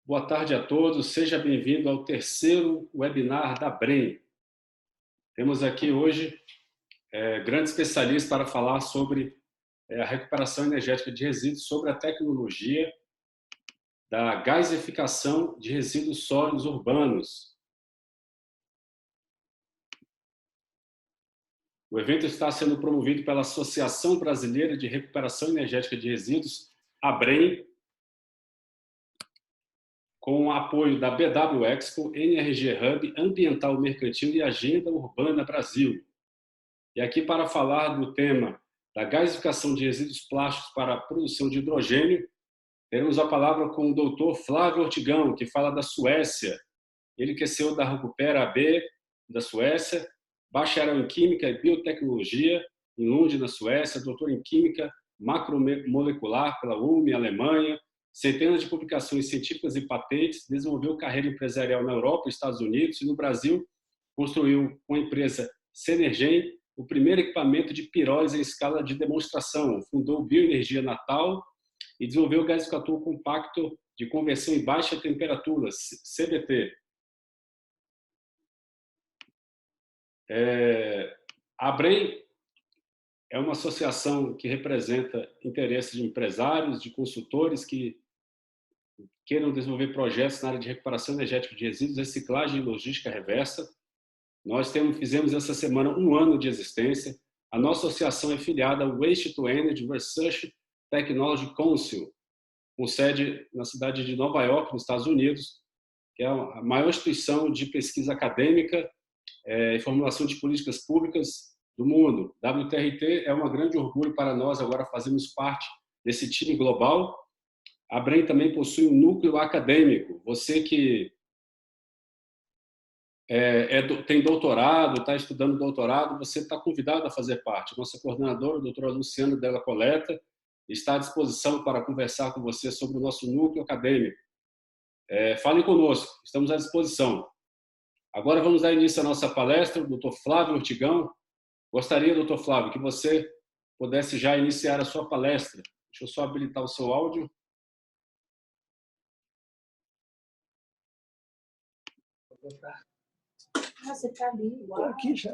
Boa tarde a todos, seja bem-vindo ao terceiro webinar da BREM. Temos aqui hoje grandes especialistas para falar sobre a recuperação energética de resíduos, sobre a tecnologia da gasificação de resíduos sólidos urbanos. O evento está sendo promovido pela Associação Brasileira de Recuperação Energética de Resíduos, a BREM, com o apoio da BW Expo, NRG Hub, Ambiental Mercantil e Agenda Urbana Brasil. E aqui para falar do tema da gasificação de resíduos plásticos para a produção de hidrogênio, teremos a palavra com o Dr. Flávio Ortigão, que fala da Suécia. Ele que é CEO da Recupera AB da Suécia, bacharel em Química e Biotecnologia em Lund, na Suécia, doutor em Química Macromolecular pela UME, Alemanha, centenas de publicações científicas e patentes, desenvolveu carreira empresarial na Europa, Estados Unidos e no Brasil, construiu com a empresa Senergen o primeiro equipamento de pirólise em escala de demonstração, fundou o Bioenergia Natal e desenvolveu o gasificador compacto de conversão em baixa temperatura, CBT. A BREM é uma associação que representa interesses de empresários, de consultores que queiram desenvolver projetos na área de recuperação energética de resíduos, reciclagem e logística reversa. Nós fizemos essa semana 1 ano de existência. A nossa associação é filiada ao Waste to Energy Research Technology Council, com sede na cidade de Nova York, nos Estados Unidos, que é a maior instituição de pesquisa acadêmica e formulação de políticas públicas do mundo. WTRT é um grande orgulho para nós agora fazermos parte desse time global. A BREM também possui um núcleo acadêmico. Você que tem doutorado, está estudando doutorado, você está convidado a fazer parte. Nossa coordenadora, a doutora Luciana Della Coleta, está à disposição para conversar com você sobre o nosso núcleo acadêmico. Falem conosco, estamos à disposição. Agora vamos dar início à nossa palestra, o Dr. Flávio Ortigão. Gostaria, Dr. Flávio, que você pudesse já iniciar a sua palestra. Deixa eu só habilitar o seu áudio. Você está ali. Estou aqui já.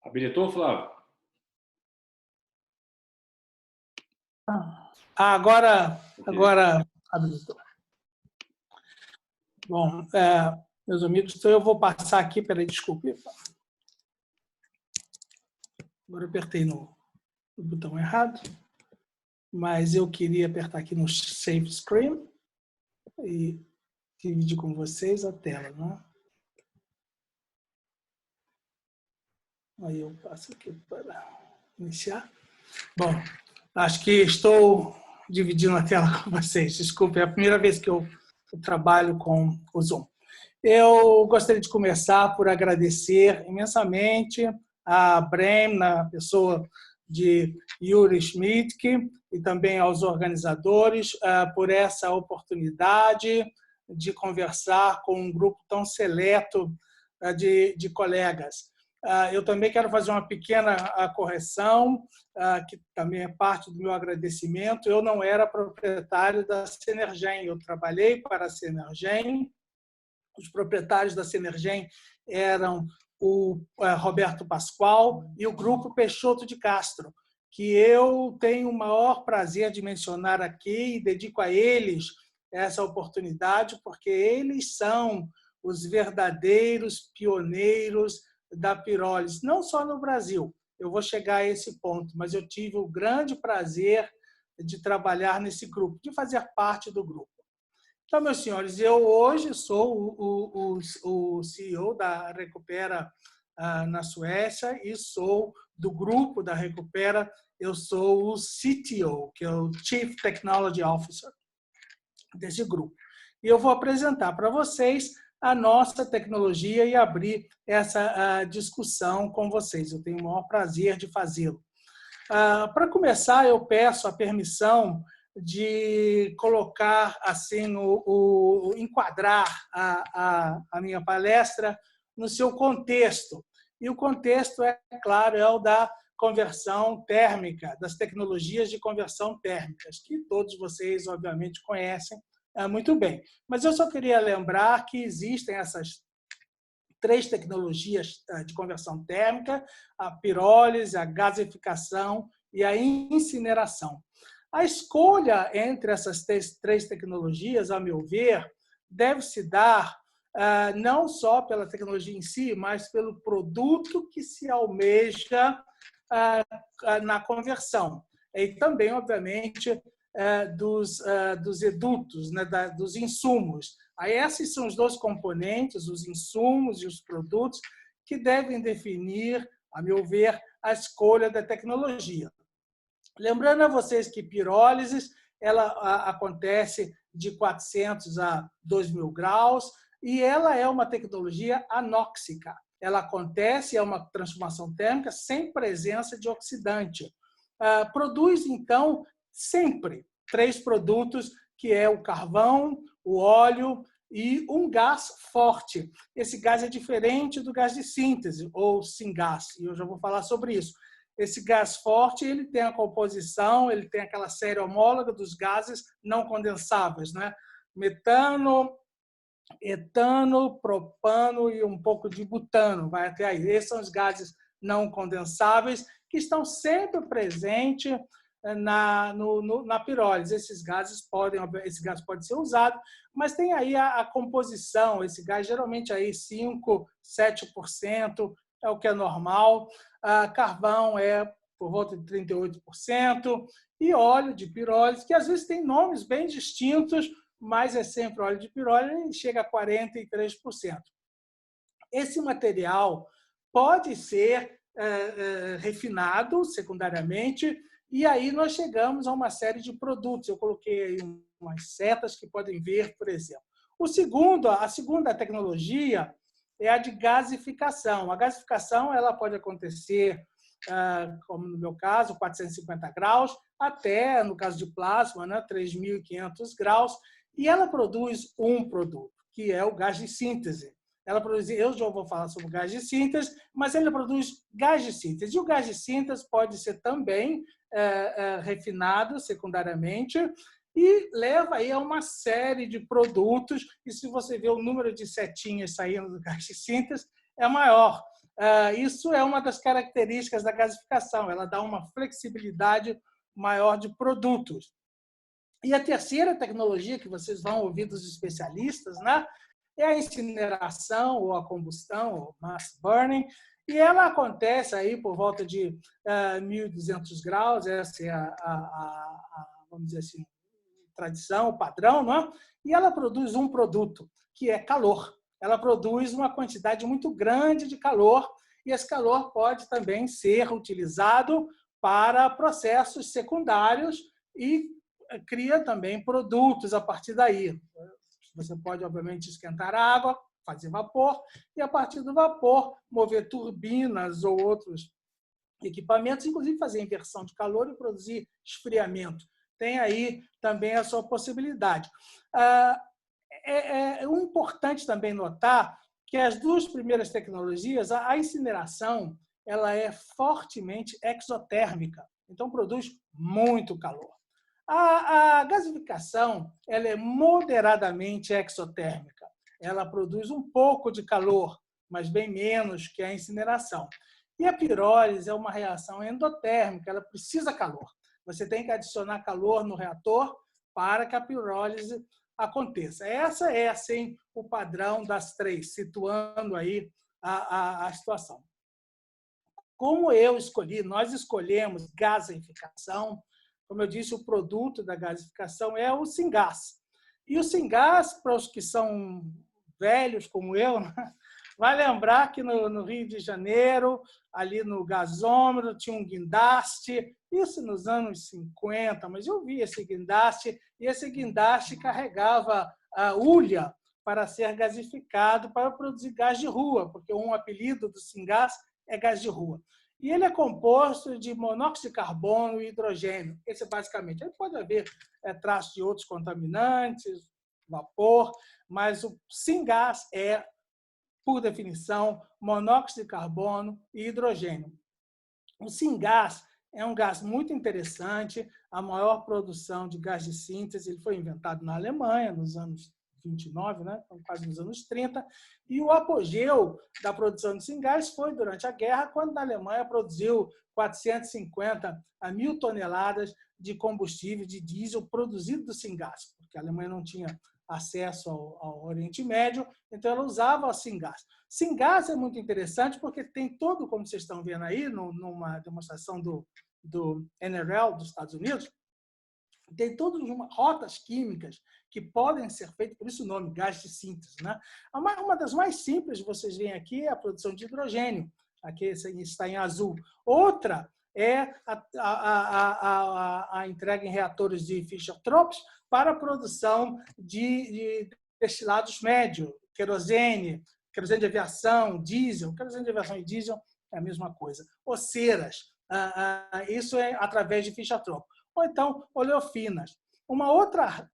Habilitou, Flávio? Agora habilitou. Bom, meus amigos, então eu vou passar aqui, peraí, desculpe. Agora eu apertei no botão errado, mas eu queria apertar aqui no Save Screen e dividir com vocês a tela, né? Aí eu passo aqui para iniciar. Bom, acho que estou dividindo a tela com vocês. Desculpe, é a primeira vez que eu trabalho com o Zoom. Eu gostaria de começar por agradecer imensamente a BREM, na pessoa de Yuri Schmidtke, e também aos organizadores por essa oportunidade de conversar com um grupo tão seleto de colegas. Eu também quero fazer uma pequena correção, que também é parte do meu agradecimento. Eu não era proprietário da Senergen, eu trabalhei para a Senergen. Os proprietários da Senergen eram o Roberto Pascoal e o Grupo Peixoto de Castro, que eu tenho o maior prazer de mencionar aqui e dedico a eles essa oportunidade, porque eles são os verdadeiros pioneiros da pirólise, não só no Brasil. Eu vou chegar a esse ponto, mas eu tive o grande prazer de trabalhar nesse grupo, de fazer parte do grupo. Então, meus senhores, eu hoje sou o CEO da Recupera na Suécia e sou do grupo da Recupera, eu sou o CTO, que é o Chief Technology Officer desse grupo. E eu vou apresentar para vocês a nossa tecnologia e abrir essa discussão com vocês. Eu tenho o maior prazer de fazê-lo. Para começar, eu peço a permissão de colocar, assim, enquadrar a minha palestra no seu contexto. E o contexto, é claro, é o da conversão térmica, das tecnologias de conversão térmicas, que todos vocês, obviamente, conhecem muito bem. Mas eu só queria lembrar que existem essas 3 tecnologias de conversão térmica: a pirólise, a gasificação e a incineração. A escolha entre essas 3 tecnologias, a meu ver, deve se dar não só pela tecnologia em si, mas pelo produto que se almeja na conversão. E também, obviamente, dos edutos, né, dos insumos. Aí, esses são os 2 componentes, os insumos e os produtos, que devem definir, a meu ver, a escolha da tecnologia. Lembrando a vocês que pirólise ela acontece de 400 a 2.000 graus e ela é uma tecnologia anóxica. Ela acontece, é uma transformação térmica sem presença de oxidante. Produz, então, sempre 3 produtos, que é o carvão, o óleo e um gás forte. Esse gás é diferente do gás de síntese, ou singás, e eu já vou falar sobre isso. Esse gás forte, ele tem a composição, ele tem aquela série homóloga dos gases não condensáveis, né? Metano, etano, propano e um pouco de butano, vai até aí. Esses são os gases não condensáveis que estão sempre presentes na pirólise. Esse gás pode ser usado, mas tem aí a composição. Esse gás geralmente aí 5%, 7% é o que é normal. Carvão é por volta de 38%, e óleo de pirólise, que às vezes tem nomes bem distintos, mas é sempre óleo de pirólise, e chega a 43%. Esse material pode ser refinado secundariamente, e aí nós chegamos a uma série de produtos. Eu coloquei aí umas setas que podem ver, por exemplo. A segunda tecnologia é a de gasificação. A gasificação ela pode acontecer, como no meu caso, 450 graus, até, no caso de plasma, 3.500 graus, e ela produz um produto, que é o gás de síntese. Ela produz, eu já vou falar sobre o gás de síntese, mas ela produz gás de síntese. E o gás de síntese pode ser também refinado secundariamente, e leva aí a uma série de produtos, e se você vê o número de setinhas saindo do gás de síntese, é maior. Isso é uma das características da gasificação, ela dá uma flexibilidade maior de produtos. E a terceira tecnologia que vocês vão ouvir dos especialistas, né, é a incineração ou a combustão, ou mass burning, e ela acontece aí por volta de 1.200 graus, essa é vamos dizer assim, tradição, o padrão, não é? E ela produz um produto, que é calor. Ela produz uma quantidade muito grande de calor, e esse calor pode também ser utilizado para processos secundários e cria também produtos a partir daí. Você pode, obviamente, esquentar a água, fazer vapor, e a partir do vapor mover turbinas ou outros equipamentos, inclusive fazer inversão de calor e produzir esfriamento. Tem aí também a sua possibilidade. É importante também notar que as 2 primeiras tecnologias, a incineração, ela é fortemente exotérmica, então produz muito calor. A gasificação ela é moderadamente exotérmica. Ela produz um pouco de calor, mas bem menos que a incineração. E a pirólise é uma reação endotérmica, ela precisa calor. Você tem que adicionar calor no reator para que a pirólise aconteça. Essa é, assim, o padrão das 3, situando aí a situação. Como nós escolhemos gasificação. Como eu disse, o produto da gasificação é o singás. E o singás, para os que são velhos como eu, vai lembrar que no Rio de Janeiro, ali no gasômetro, tinha um guindaste, isso nos anos 50, mas eu vi esse guindaste, e esse guindaste carregava a hulha para ser gasificado, para produzir gás de rua, porque um apelido do singás é gás de rua. E ele é composto de monóxido de carbono e hidrogênio. Esse basicamente. Aí pode haver traços de outros contaminantes, vapor, mas o singás é, por definição, monóxido de carbono e hidrogênio. O Syngás é um gás muito interessante, a maior produção de gás de síntese, ele foi inventado na Alemanha, nos anos 29, né? Então, quase nos anos 30, e o apogeu da produção de Syngás foi durante a guerra, quando a Alemanha produziu 450 a 1.000 toneladas de combustível de diesel produzido do Syngás, porque a Alemanha não tinha acesso ao Oriente Médio, então ela usava o Syngás. Syngás é muito interessante porque tem todo, como vocês estão vendo aí, numa demonstração do NRL dos Estados Unidos, tem todas rotas químicas que podem ser feitas, por isso o nome, gás de síntese. Né? Uma das mais simples, vocês veem aqui, é a produção de hidrogênio. Aqui está em azul. Outra é a entrega em reatores de Fischer-Tropsch para a produção de destilados médios, querosene de aviação, diesel. Querosene de aviação e diesel é a mesma coisa. Oceiras. Isso é através de Fischer-Tropsch. Ou então, oleofinas. Uma outra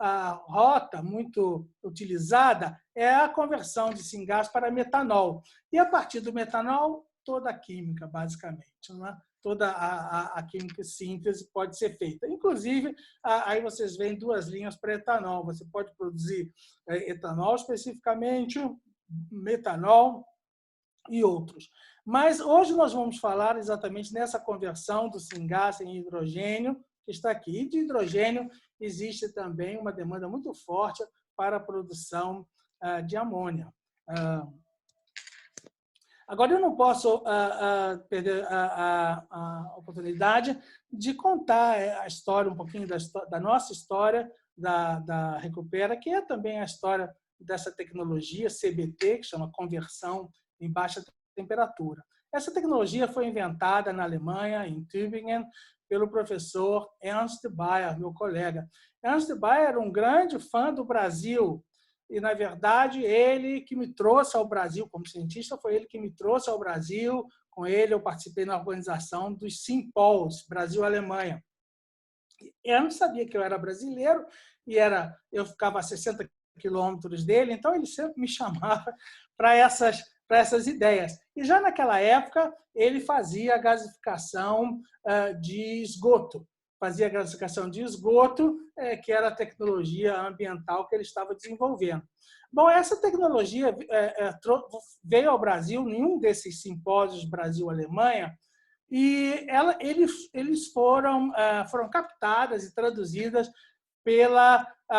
rota muito utilizada é a conversão de Syngás para metanol. E, a partir do metanol, toda a química, basicamente. Né? Toda a química síntese pode ser feita. Inclusive, aí vocês veem duas linhas para etanol. Você pode produzir etanol especificamente, metanol e outros. Mas hoje nós vamos falar exatamente nessa conversão do Syngás em hidrogênio, que está aqui. E de hidrogênio existe também uma demanda muito forte para a produção de amônia. Agora, eu não posso perder a oportunidade de contar a história, um pouquinho da nossa história, da Recupera, que é também a história dessa tecnologia CBT, que chama conversão em baixa temperatura. Essa tecnologia foi inventada na Alemanha, em Tübingen, pelo professor Ernst Bayer, meu colega. Ernst Bayer era um grande fã do Brasil, e, na verdade, ele que me trouxe ao Brasil, como cientista, foi ele que me trouxe ao Brasil. Com ele, eu participei na organização dos Simpols, Brasil-Alemanha. Eu não sabia que eu era brasileiro, e eu ficava a 60 quilômetros dele, então ele sempre me chamava para essas ideias. E já naquela época, ele fazia a gasificação de esgoto. Fazia a gasificação de esgoto, que era a tecnologia ambiental que ele estava desenvolvendo. Bom, essa tecnologia veio ao Brasil em um desses simpósios Brasil-Alemanha, e eles foram captadas e traduzidas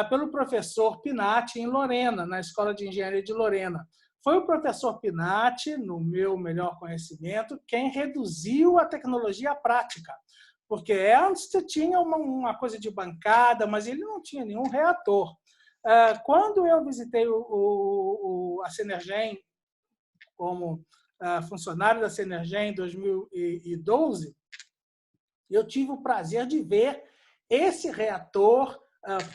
pelo professor Pinatti em Lorena, na Escola de Engenharia de Lorena. Foi o professor Pinatti, no meu melhor conhecimento, quem reduziu a tecnologia à prática. Porque Ernst tinha uma coisa de bancada, mas ele não tinha nenhum reator. Quando eu visitei a Senergen como funcionário da Senergen em 2012, eu tive o prazer de ver esse reator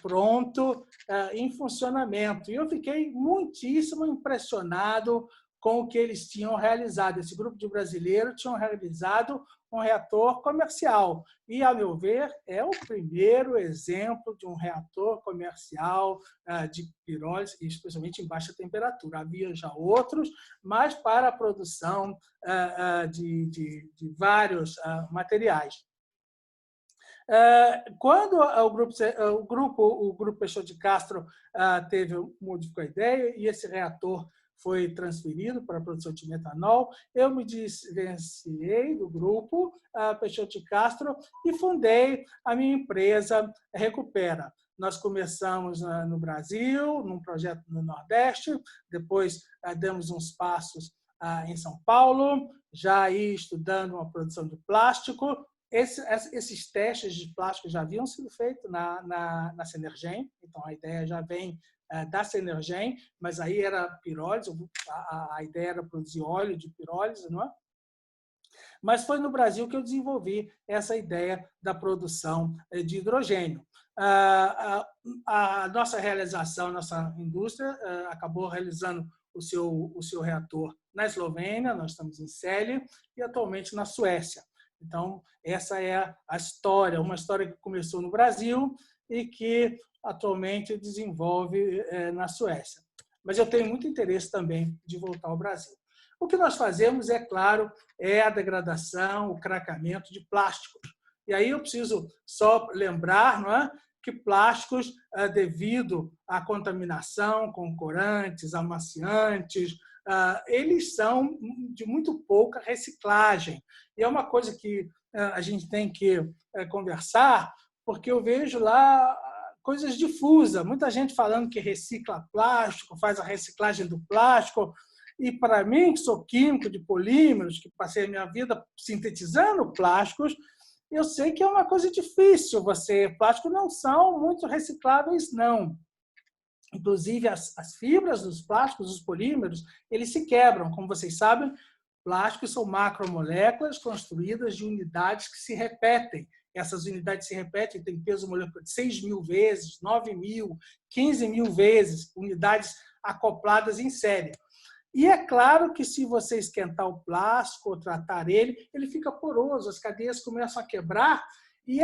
pronto, em funcionamento. E eu fiquei muitíssimo impressionado com o que eles tinham realizado. Esse grupo de brasileiros tinham realizado um reator comercial. E, a meu ver, é o primeiro exemplo de um reator comercial de pirólise, especialmente em baixa temperatura. Havia já outros, mas para a produção de vários materiais. Quando o grupo Peixoto de Castro modificou a ideia e esse reator foi transferido para a produção de metanol, eu me distanciei do grupo Peixoto de Castro e fundei a minha empresa Recupera. Nós começamos no Brasil, num projeto no Nordeste, depois demos uns passos em São Paulo, já aí estudando uma produção de plástico. Esses testes de plástico já haviam sido feitos na Senergen, então a ideia já vem da Senergen, mas aí era pirólise, a ideia era produzir óleo de pirólise, não é? Mas foi no Brasil que eu desenvolvi essa ideia da produção de hidrogênio. A nossa realização, nossa indústria acabou realizando o seu reator na Eslovênia, nós estamos em Celje, e atualmente na Suécia. Então, essa é a história, uma história que começou no Brasil e que atualmente desenvolve na Suécia. mas eu tenho muito interesse também de voltar ao Brasil. O que nós fazemos, é claro, é a degradação, o craqueamento de plásticos. E aí eu preciso só lembrar, não é, que plásticos, devido à contaminação com corantes, amaciantes, eles são de muito pouca reciclagem. E é uma coisa que a gente tem que conversar, porque eu vejo lá coisas difusas, muita gente falando que recicla plástico, faz a reciclagem do plástico, e para mim, que sou químico de polímeros, que passei a minha vida sintetizando plásticos, eu sei que é uma coisa difícil. Plásticos não são muito recicláveis, não. Inclusive, as fibras dos plásticos, os polímeros, eles se quebram. Como vocês sabem, plásticos são macromoléculas construídas de unidades que se repetem. Essas unidades se repetem, têm peso molecular de 6.000 vezes, 9.000, 15.000 vezes, unidades acopladas em série. E é claro que, se você esquentar o plástico ou tratar ele, ele fica poroso, as cadeias começam a quebrar. E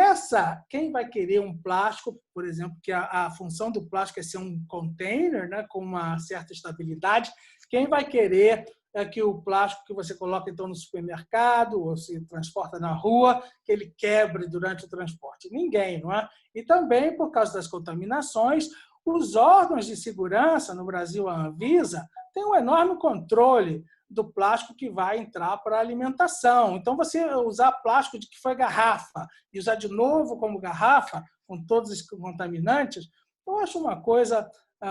quem vai querer um plástico, por exemplo, que a função do plástico é ser um container, né, com uma certa estabilidade, quem vai querer que o plástico que você coloca então no supermercado ou se transporta na rua, que ele quebre durante o transporte? Ninguém, não é? E também, por causa das contaminações, os órgãos de segurança, no Brasil a Anvisa, tem um enorme controle do plástico que vai entrar para a alimentação. Então, você usar plástico de que foi garrafa e usar de novo como garrafa, com todos os contaminantes, eu acho uma coisa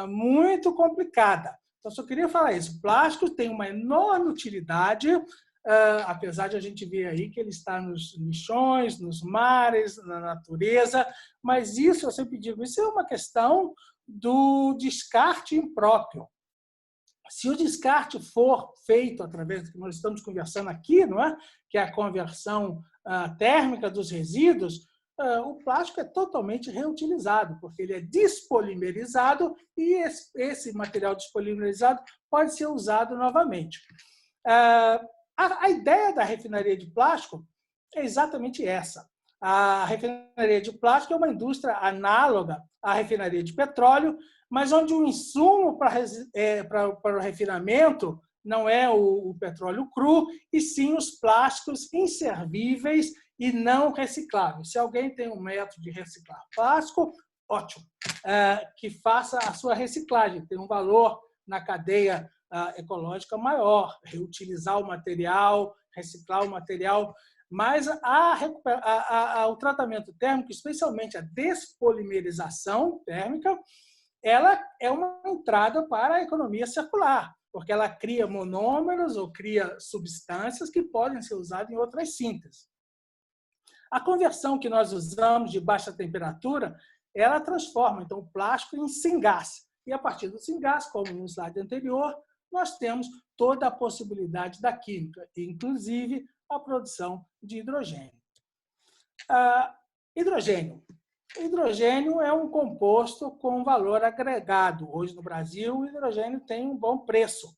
muito complicada. Então, só queria falar isso. O plástico tem uma enorme utilidade, apesar de a gente ver aí que ele está nos lixões, nos mares, na natureza, mas isso, eu sempre digo, isso é uma questão do descarte impróprio. Se o descarte for feito através do que nós estamos conversando aqui, não é? Que é a conversão térmica dos resíduos, o plástico é totalmente reutilizado, porque ele é despolimerizado e esse material despolimerizado pode ser usado novamente. A ideia da refinaria de plástico é exatamente essa. A refinaria de plástico é uma indústria análoga à refinaria de petróleo, mas onde o insumo para o refinamento não é o petróleo cru, e sim os plásticos inservíveis e não recicláveis. Se alguém tem um método de reciclar plástico, ótimo, que faça a sua reciclagem, tem um valor na cadeia ecológica maior, reutilizar o material, reciclar o material, mas o tratamento térmico, especialmente a despolimerização térmica, ela é uma entrada para a economia circular, porque ela cria monômeros ou cria substâncias que podem ser usadas em outras sínteses. A conversão que nós usamos de baixa temperatura, ela transforma então o plástico em syngas. E a partir do syngas, como no slide anterior, nós temos toda a possibilidade da química, inclusive a produção de hidrogênio. Hidrogênio. Hidrogênio é um composto com valor agregado. Hoje, no Brasil, o hidrogênio tem um bom preço.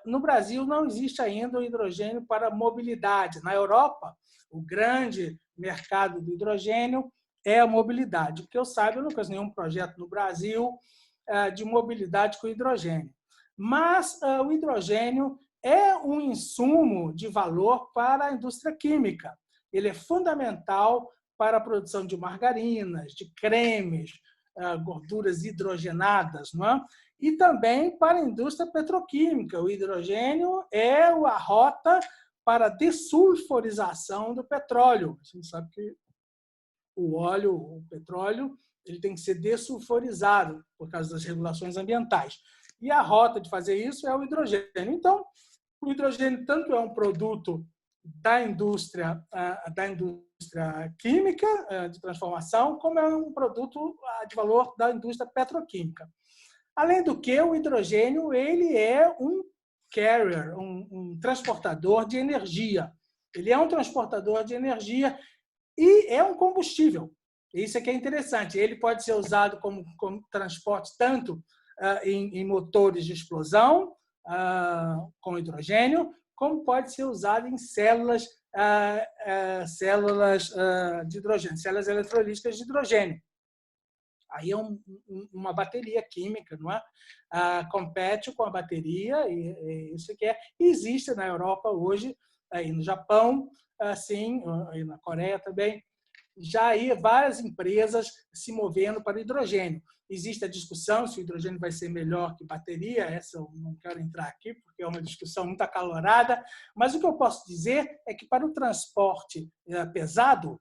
No Brasil, não existe ainda o hidrogênio para mobilidade. Na Europa, o grande mercado do hidrogênio é a mobilidade. Que eu saiba, eu não conheço nenhum projeto no Brasil de mobilidade com hidrogênio. Mas o hidrogênio é um insumo de valor para a indústria química. Ele é fundamental para a produção de margarinas, de cremes, gorduras hidrogenadas, não é? E também para a indústria petroquímica. O hidrogênio é a rota para a dessulfurização do petróleo. A gente sabe que o petróleo, ele tem que ser dessulfurizado por causa das regulações ambientais. E a rota de fazer isso é o hidrogênio. Então, o hidrogênio tanto é um produto da indústria química de transformação, como é um produto de valor da indústria petroquímica. Além do que, o hidrogênio ele é um carrier, um transportador de energia. Ele é um transportador de energia e é um combustível. Isso é que é interessante. Ele pode ser usado como transporte tanto em motores de explosão com hidrogênio, como pode ser usado em células de hidrogênio, células eletrolíticas de hidrogênio. Aí é uma bateria química, não é? Compete com a bateria, e isso que é. Existe na Europa hoje, aí no Japão, assim, e na Coreia também, já aí várias empresas se movendo para o hidrogênio. Existe a discussão se o hidrogênio vai ser melhor que bateria, essa eu não quero entrar aqui, porque é uma discussão muito acalorada, mas o que eu posso dizer é que para o transporte pesado,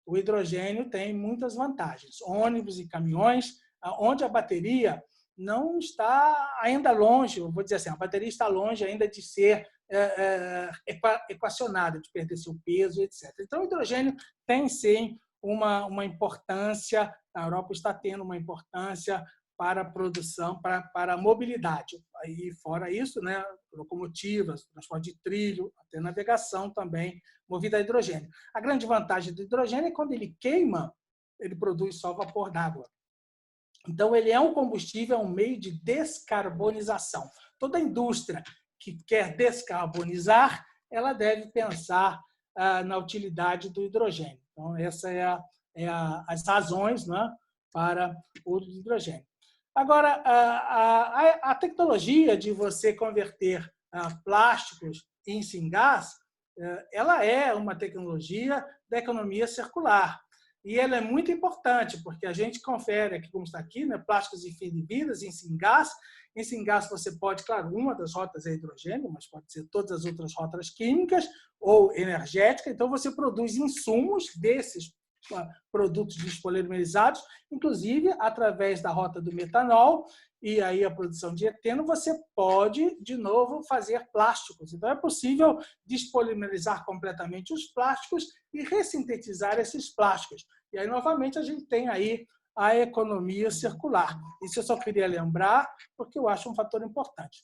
o hidrogênio tem muitas vantagens. Ônibus e caminhões, onde a bateria não está ainda longe, eu vou dizer assim, a bateria está longe ainda de ser equacionada, de perder seu peso, etc. Então, o hidrogênio tem, sim, uma importância, a Europa está tendo uma importância para a produção, para a mobilidade. Aí, fora isso, né, locomotivas, transporte de trilho, até navegação também, movida a hidrogênio. A grande vantagem do hidrogênio é que, quando ele queima, ele produz só vapor d'água. Então, ele é um combustível, é um meio de descarbonização. Toda indústria que quer descarbonizar, ela deve pensar na utilidade do hidrogênio. Então, essas as razões, né, para o hidrogênio. Agora, a tecnologia de você converter plásticos em syngas, ela é uma tecnologia da economia circular. E ela é muito importante, porque a gente confere aqui, como está aqui, né, plásticos infinividas em syngas. Em syngas você pode, claro, uma das rotas é hidrogênio, mas pode ser todas as outras rotas químicas ou energéticas. Então, você produz insumos desses produtos despolimerizados, inclusive através da rota do metanol e aí a produção de eteno, você pode, de novo, fazer plásticos. Então, é possível despolimerizar completamente os plásticos e ressintetizar esses plásticos. E aí, novamente, a gente tem aí a economia circular. Isso eu só queria lembrar, porque eu acho um fator importante.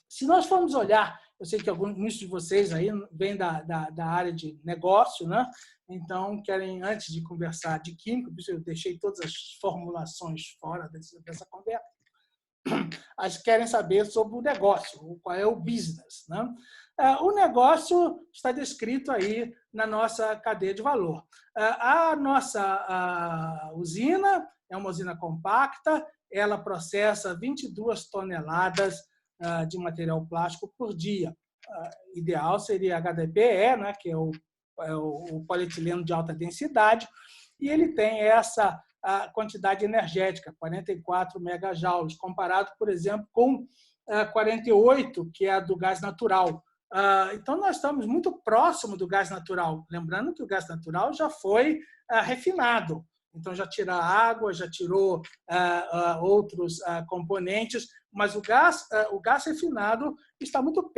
Se nós formos olhar, eu sei que muitos de vocês aí vêm da área de negócio, né? Então, querem, antes de conversar de química, eu deixei todas as formulações fora dessa conversa, querem saber sobre o negócio, qual é o business, né? O negócio está descrito aí na nossa cadeia de valor. A nossa usina é uma usina compacta, ela processa 22 toneladas de material plástico por dia. Ideal seria HDPE, né, que é o polietileno de alta densidade, e ele tem essa quantidade energética, 44 megajoules, comparado, por exemplo, com 48, que é a do gás natural. Então, nós estamos muito próximo do gás natural. Lembrando que o gás natural já foi refinado. Então, já tira água, já tirou outros componentes, mas o gás refinado está muito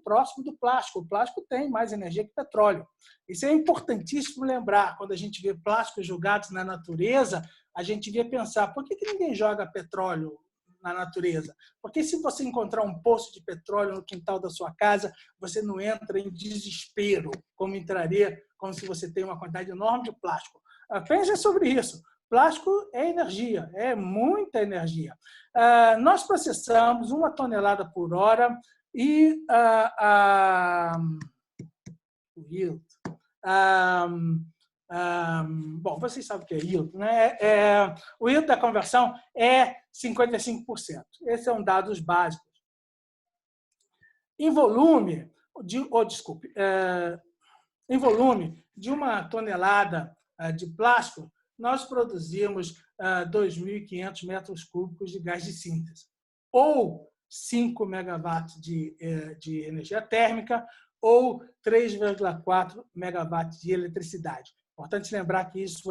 próximo do plástico. O plástico tem mais energia que petróleo. Isso é importantíssimo lembrar. Quando a gente vê plásticos jogados na natureza, a gente devia pensar, por que ninguém joga petróleo na natureza? Porque se você encontrar um poço de petróleo no quintal da sua casa, você não entra em desespero, como entraria como se você tem uma quantidade enorme de plástico. Pense sobre isso. Plástico é energia, é muita energia. Nós processamos 1 tonelada por hora e o yield. Bom, vocês sabem o que é yield, né? O yield da conversão é 55%. Esses são dados básicos. Em volume, em volume de 1 tonelada de plástico, nós produzimos 2.500 metros cúbicos de gás de síntese, ou 5 megawatts de energia térmica, ou 3,4 megawatts de eletricidade. Importante lembrar que isso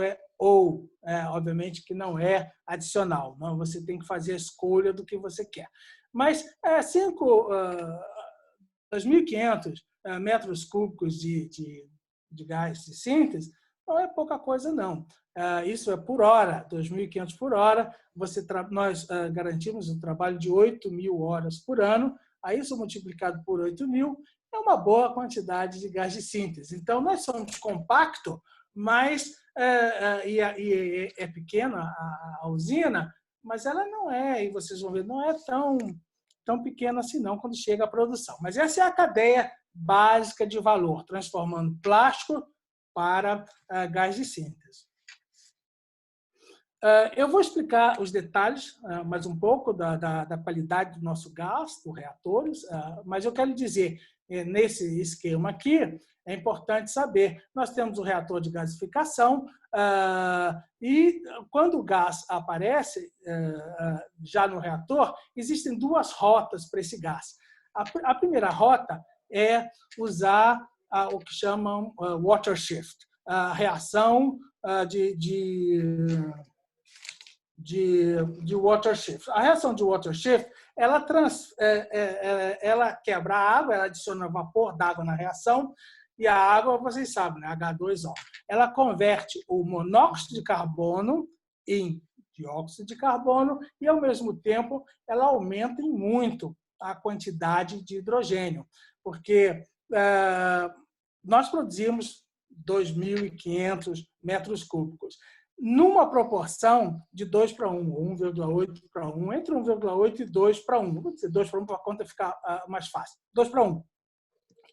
obviamente que não é adicional, não, você tem que fazer a escolha do que você quer. Mas 2.500 metros cúbicos de gás de síntese não é pouca coisa, não. Isso é por hora, 2.500 por hora. Nós garantimos um trabalho de 8.000 horas por ano. Aí, isso multiplicado por 8.000 é uma boa quantidade de gás de síntese. Então, nós somos compacto, mas é pequena a usina, mas ela não é, e vocês vão ver, não é tão pequena assim não quando chega à produção. Mas essa é a cadeia básica de valor, transformando plástico para gás de síntese. Eu vou explicar os detalhes mais um pouco da qualidade do nosso gás, dos reatores, mas eu quero dizer, nesse esquema aqui, é importante saber, nós temos o reator de gasificação e quando o gás aparece já no reator, existem duas rotas para esse gás. A primeira rota é usar o que chamam water shift, a reação de water shift. A reação de water shift, ela quebra a água, ela adiciona vapor d'água na reação, e a água, vocês sabem, né? H2O. Ela converte o monóxido de carbono em dióxido de carbono e, ao mesmo tempo, ela aumenta em muito a quantidade de hidrogênio, porque nós produzimos 2.500 metros cúbicos, numa proporção de 2 para 1, 1,8 para 1, entre 1,8 e 2 para 1. Vou dizer 2 para 1 para a conta ficar mais fácil. 2 para 1.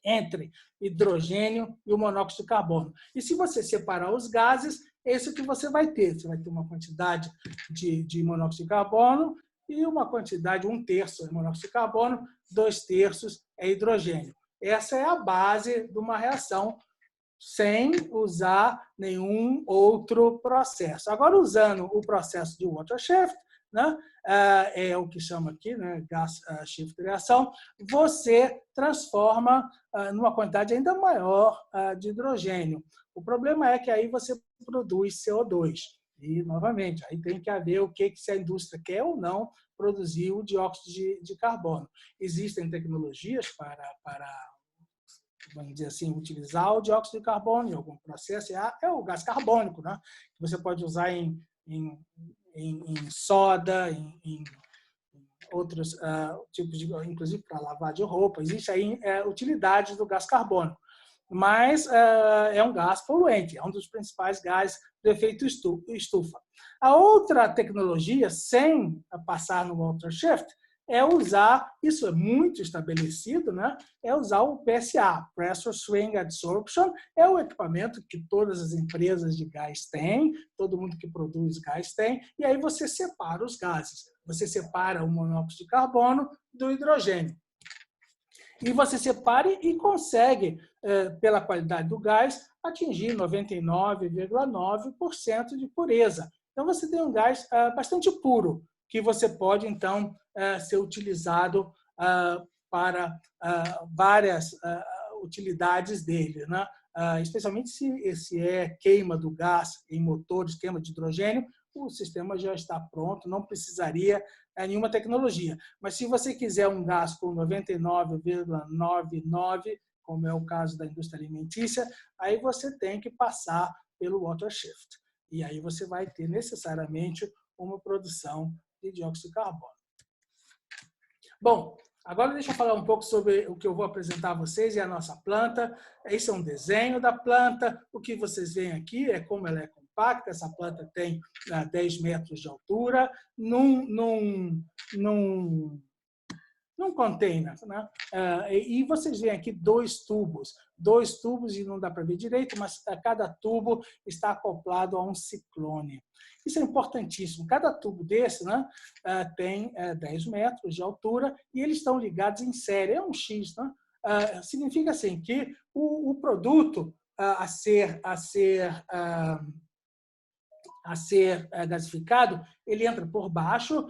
Entre hidrogênio e o monóxido de carbono. E se você separar os gases, é isso que você vai ter. Você vai ter uma quantidade de monóxido de carbono e uma quantidade, 1/3 é monóxido de carbono, 2/3 é hidrogênio. Essa é a base de uma reação sem usar nenhum outro processo. Agora, usando o processo de water shift, né, é o que chama aqui, né, gas shift reação, você transforma numa quantidade ainda maior de hidrogênio. O problema é que aí você produz CO2. E, novamente, aí tem que haver o que se a indústria quer ou não produzir o dióxido de carbono. Existem tecnologias para vamos dizer assim, utilizar o dióxido de carbono em algum processo, é o gás carbônico, né? Que você pode usar em soda, em outros tipos de, inclusive para lavar de roupa. Existe aí utilidades do gás carbônico, mas é um gás poluente, é um dos principais gases do efeito estufa. A outra tecnologia, sem passar no water shift, é usar, isso é muito estabelecido, né? É usar o PSA, Pressure Swing Adsorption, é o equipamento que todas as empresas de gás têm, todo mundo que produz gás tem, e aí você separa os gases. Você separa o monóxido de carbono do hidrogênio. E você separa e consegue, pela qualidade do gás, atingir 99,9% de pureza. Então, você tem um gás bastante puro, que você pode, então, ser utilizado para várias utilidades dele, né? Especialmente se é queima do gás em motores, queima de hidrogênio, o sistema já está pronto, não precisaria nenhuma tecnologia. Mas se você quiser um gás com 99,99, como é o caso da indústria alimentícia, aí você tem que passar pelo water shift. E aí você vai ter necessariamente uma produção de dióxido de carbono. Bom, agora deixa eu falar um pouco sobre o que eu vou apresentar a vocês e a nossa planta. Esse é um desenho da planta. O que vocês veem aqui é como ela é compacta. Essa planta tem 10 metros de altura num container, né? E vocês veem aqui dois tubos e não dá para ver direito, mas cada tubo está acoplado a um ciclone. Isso é importantíssimo. Cada tubo desse, né, tem 10 metros de altura e eles estão ligados em série. É um X, né? Significa assim que o produto a ser gasificado, ele entra por baixo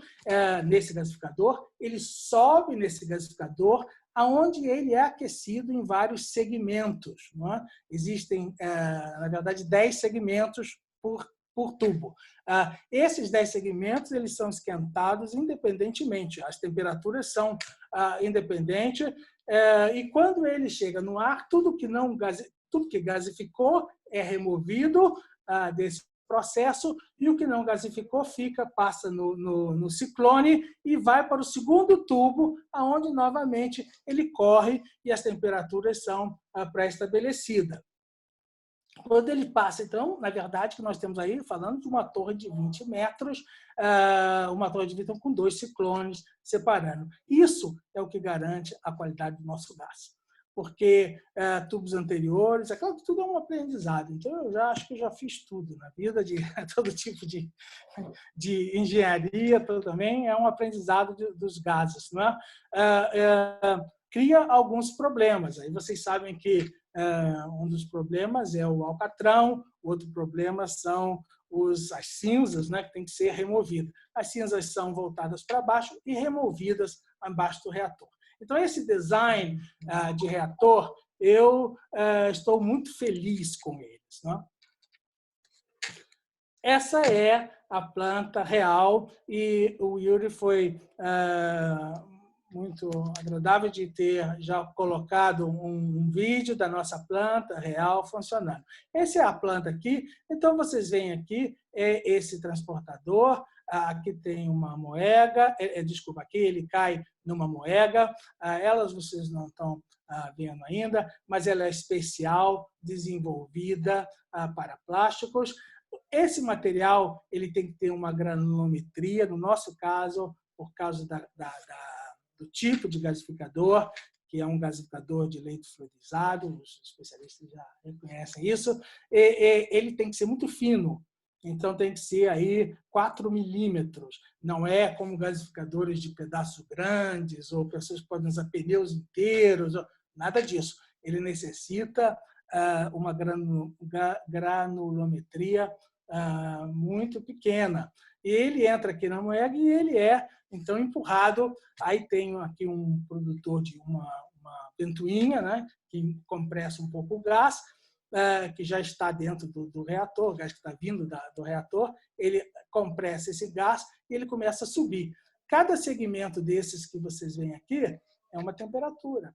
nesse gasificador, ele sobe nesse gasificador, aonde ele é aquecido em vários segmentos. Não é? Existem, na verdade, 10 segmentos por tubo. Esses 10 segmentos eles são esquentados independentemente, as temperaturas são independentes, e quando ele chega no ar, tudo que gasificou é removido desse processo e o que não gasificou passa no ciclone e vai para o segundo tubo, onde novamente ele corre e as temperaturas são pré-estabelecidas. Quando ele passa, então, na verdade, que nós temos aí falando de uma torre de 20 metros, uma torre de vidro com 2 ciclones separando. Isso é o que garante a qualidade do nosso gás. porque tubos anteriores, é claro que tudo é um aprendizado. Então, eu já acho que eu já fiz tudo na vida, de todo tipo de engenharia também, é um aprendizado dos gases. Não é? Cria alguns problemas. Aí vocês sabem que um dos problemas é o alcatrão, outro problema são as cinzas, né, que tem que ser removidas. As cinzas são voltadas para baixo e removidas abaixo do reator. Então, esse design de reator, eu estou muito feliz com eles. Né? Essa é a planta real e o Yuri foi muito agradável de ter já colocado um vídeo da nossa planta real funcionando. Essa é a planta aqui. Então, vocês veem aqui, é esse transportador. Aqui tem uma moega. Desculpa, aqui ele cai numa moega. Elas vocês não estão vendo ainda, mas ela é especial, desenvolvida para plásticos. Esse material ele tem que ter uma granulometria, no nosso caso, por causa do tipo de gasificador, que é um gasificador de leito fluidizado, os especialistas já reconhecem isso, ele tem que ser muito fino, então tem que ser aí 4 milímetros, não é como gasificadores de pedaços grandes, ou pessoas que podem usar pneus inteiros, nada disso. Ele necessita uma granulometria muito pequena. E ele entra aqui na moega e ele é, então, empurrado. Aí tem aqui um produtor de uma ventoinha, né, que compressa um pouco o gás, que já está dentro do reator, o gás que está vindo do reator, ele compressa esse gás e ele começa a subir. Cada segmento desses que vocês veem aqui é uma temperatura.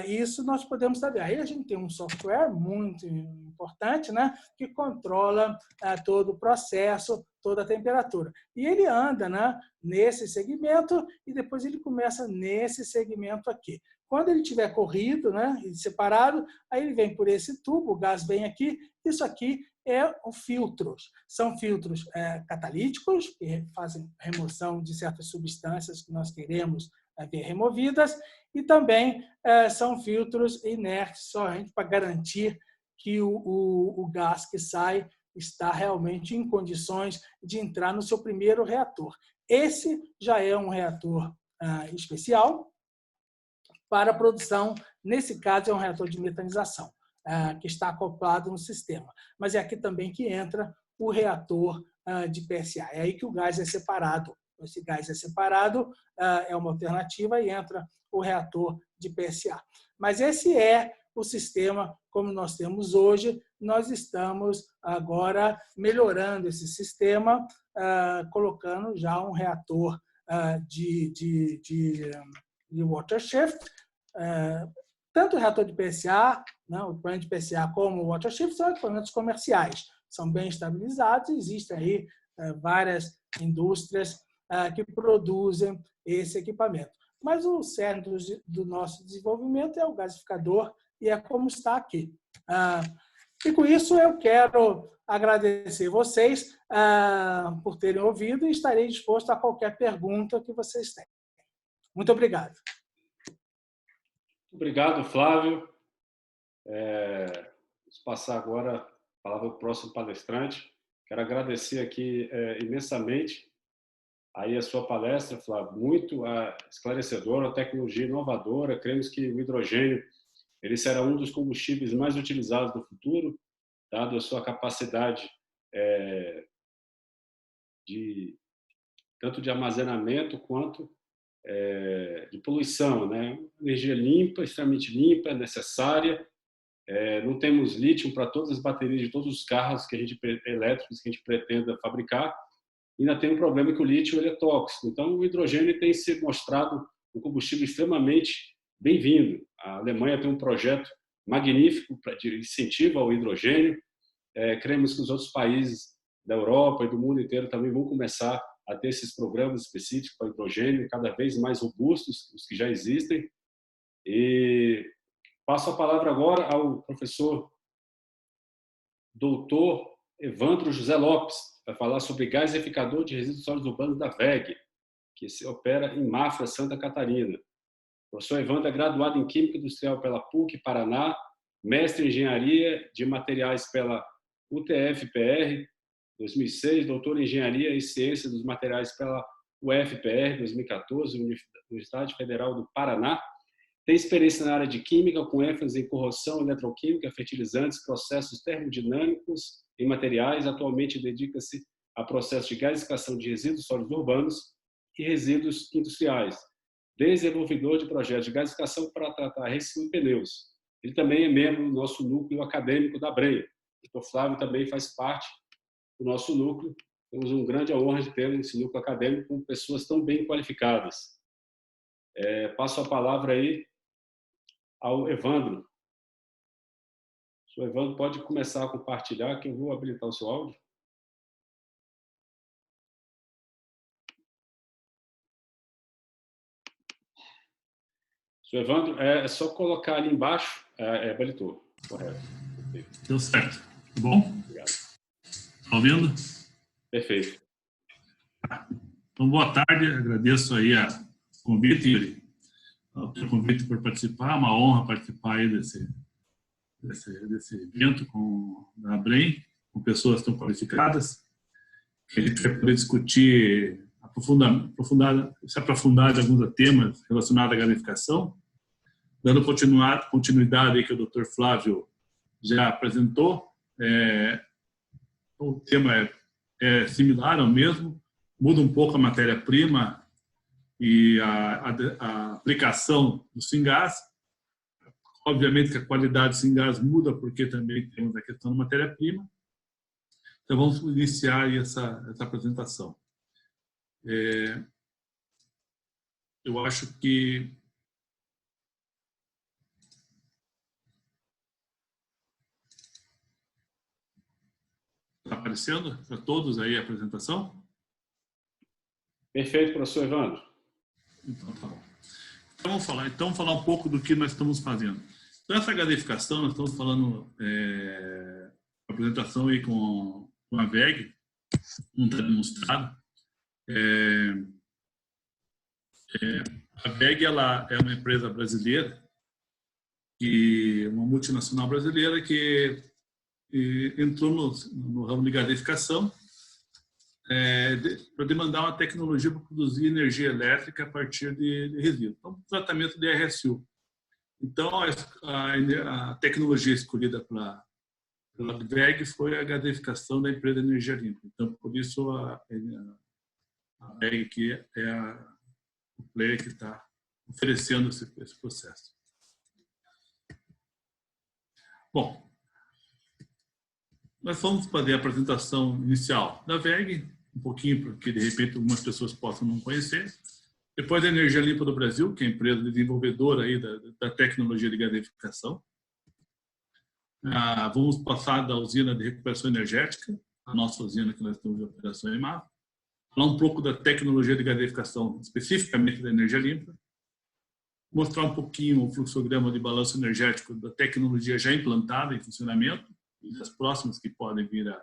Isso nós podemos saber. Aí a gente tem um software muito importante, né, que controla todo o processo, toda a temperatura. E ele anda, né, nesse segmento e depois ele começa nesse segmento aqui. Quando ele tiver corrido, né, separado, aí ele vem por esse tubo, o gás vem aqui. Isso aqui é o filtros. São filtros catalíticos, que fazem remoção de certas substâncias que nós queremos ver removidas, e também são filtros inertes, somente para garantir que o gás que sai está realmente em condições de entrar no seu primeiro reator. Esse já é um reator especial para a produção, nesse caso é um reator de metanização, que está acoplado no sistema. Mas é aqui também que entra o reator de PSA. É aí que o gás é separado. Esse gás é separado, é uma alternativa e entra o reator de PSA. Mas esse é o sistema como nós temos hoje. Nós estamos agora melhorando esse sistema, colocando já um reator de water shift, tanto o reator de PSA, né, o equipamento de PSA como o water shift são equipamentos comerciais, são bem estabilizados, existem aí várias indústrias que produzem esse equipamento. Mas o cerne do nosso desenvolvimento é o gasificador e é como está aqui. E com isso eu quero agradecer vocês por terem ouvido e estarei disposto a qualquer pergunta que vocês tenham. Muito obrigado. Obrigado, Flávio. Vamos passar agora a palavra ao próximo palestrante. Quero agradecer aqui imensamente aí a sua palestra, Flávio, muito esclarecedora, tecnologia inovadora. Cremos que o hidrogênio ele será um dos combustíveis mais utilizados no futuro, dado a sua capacidade tanto de armazenamento quanto de poluição, né? Energia limpa, extremamente limpa, necessária. Não temos lítio para todas as baterias de todos os carros elétricos que a gente pretenda fabricar. E ainda tem um problema que o lítio ele é tóxico. Então, o hidrogênio tem se mostrado um combustível extremamente bem-vindo. A Alemanha tem um projeto magnífico de incentivo ao hidrogênio. Cremos que os outros países da Europa e do mundo inteiro também vão começar a ter esses programas específicos para hidrogênio, cada vez mais robustos, os que já existem. E passo a palavra agora ao professor doutor Evandro José Lopes, vai falar sobre gasificador de resíduos sólidos urbanos da WEG, que se opera em Mafra, Santa Catarina. O professor Evandro é graduado em Química Industrial pela PUC Paraná, mestre em Engenharia de Materiais pela UTF-PR, 2006, doutor em Engenharia e Ciência dos Materiais pela UFPR, 2014, Universidade Federal do Paraná. Tem experiência na área de Química, com ênfase em corrosão, eletroquímica, fertilizantes, processos termodinâmicos em materiais. Atualmente dedica-se a processos de gasificação de resíduos sólidos urbanos e resíduos industriais. Desenvolvedor de projetos de gasificação para tratar resíduos e pneus. Ele também é membro do nosso núcleo acadêmico da Brenha. O Dr. Flávio também faz parte do nosso núcleo. Temos uma grande honra de ter esse núcleo acadêmico com pessoas tão bem qualificadas. Passo a palavra aí ao Evandro. O senhor Evandro pode começar a compartilhar, que eu vou habilitar o seu áudio. Senhor Evandro, é só colocar ali embaixo, habilitou, correto. Deu certo. Tá bom? Obrigado. Está ouvindo? Perfeito. Então, boa tarde. Agradeço aí o convite, Yuri. O convite por participar. Uma honra participar aí desse evento da ABREM, com pessoas tão qualificadas. A gente vai poder discutir, se aprofundar em alguns temas relacionados à gasificação, dando continuidade aí que o Dr. Flávio já apresentou. O tema é similar ao mesmo, muda um pouco a matéria-prima e a aplicação do Syngás. Obviamente que a qualidade do Syngás muda, porque também temos a questão da matéria-prima. Então, vamos iniciar aí essa apresentação. Eu acho que está aparecendo para todos aí a apresentação? Perfeito, professor Evandro. Então, tá bom. Então, vamos falar um pouco do que nós estamos fazendo. Então, essa gasificação, nós estamos falando apresentação aí com a VEG, não está demonstrado. A VEG ela é uma empresa brasileira, uma multinacional brasileira que entrou no ramo de gasificação para demandar uma tecnologia para produzir energia elétrica a partir de resíduos. Então, tratamento de RSU. Então, a tecnologia escolhida pela VEG foi a gasificação da empresa Energia Limpa. Então, por isso, a VEG aqui é o player que está oferecendo esse processo. Bom, nós vamos fazer a apresentação inicial da VEG, um pouquinho, porque de repente algumas pessoas possam não conhecer. Depois a Energia Limpa do Brasil, que é a empresa desenvolvedora aí da tecnologia de gasificação. Vamos passar da usina de recuperação energética, a nossa usina que nós temos de operação em MAV. Falar um pouco da tecnologia de gasificação, especificamente da Energia Limpa. Mostrar um pouquinho o fluxograma de balanço energético da tecnologia já implantada em funcionamento e das próximas que podem vir a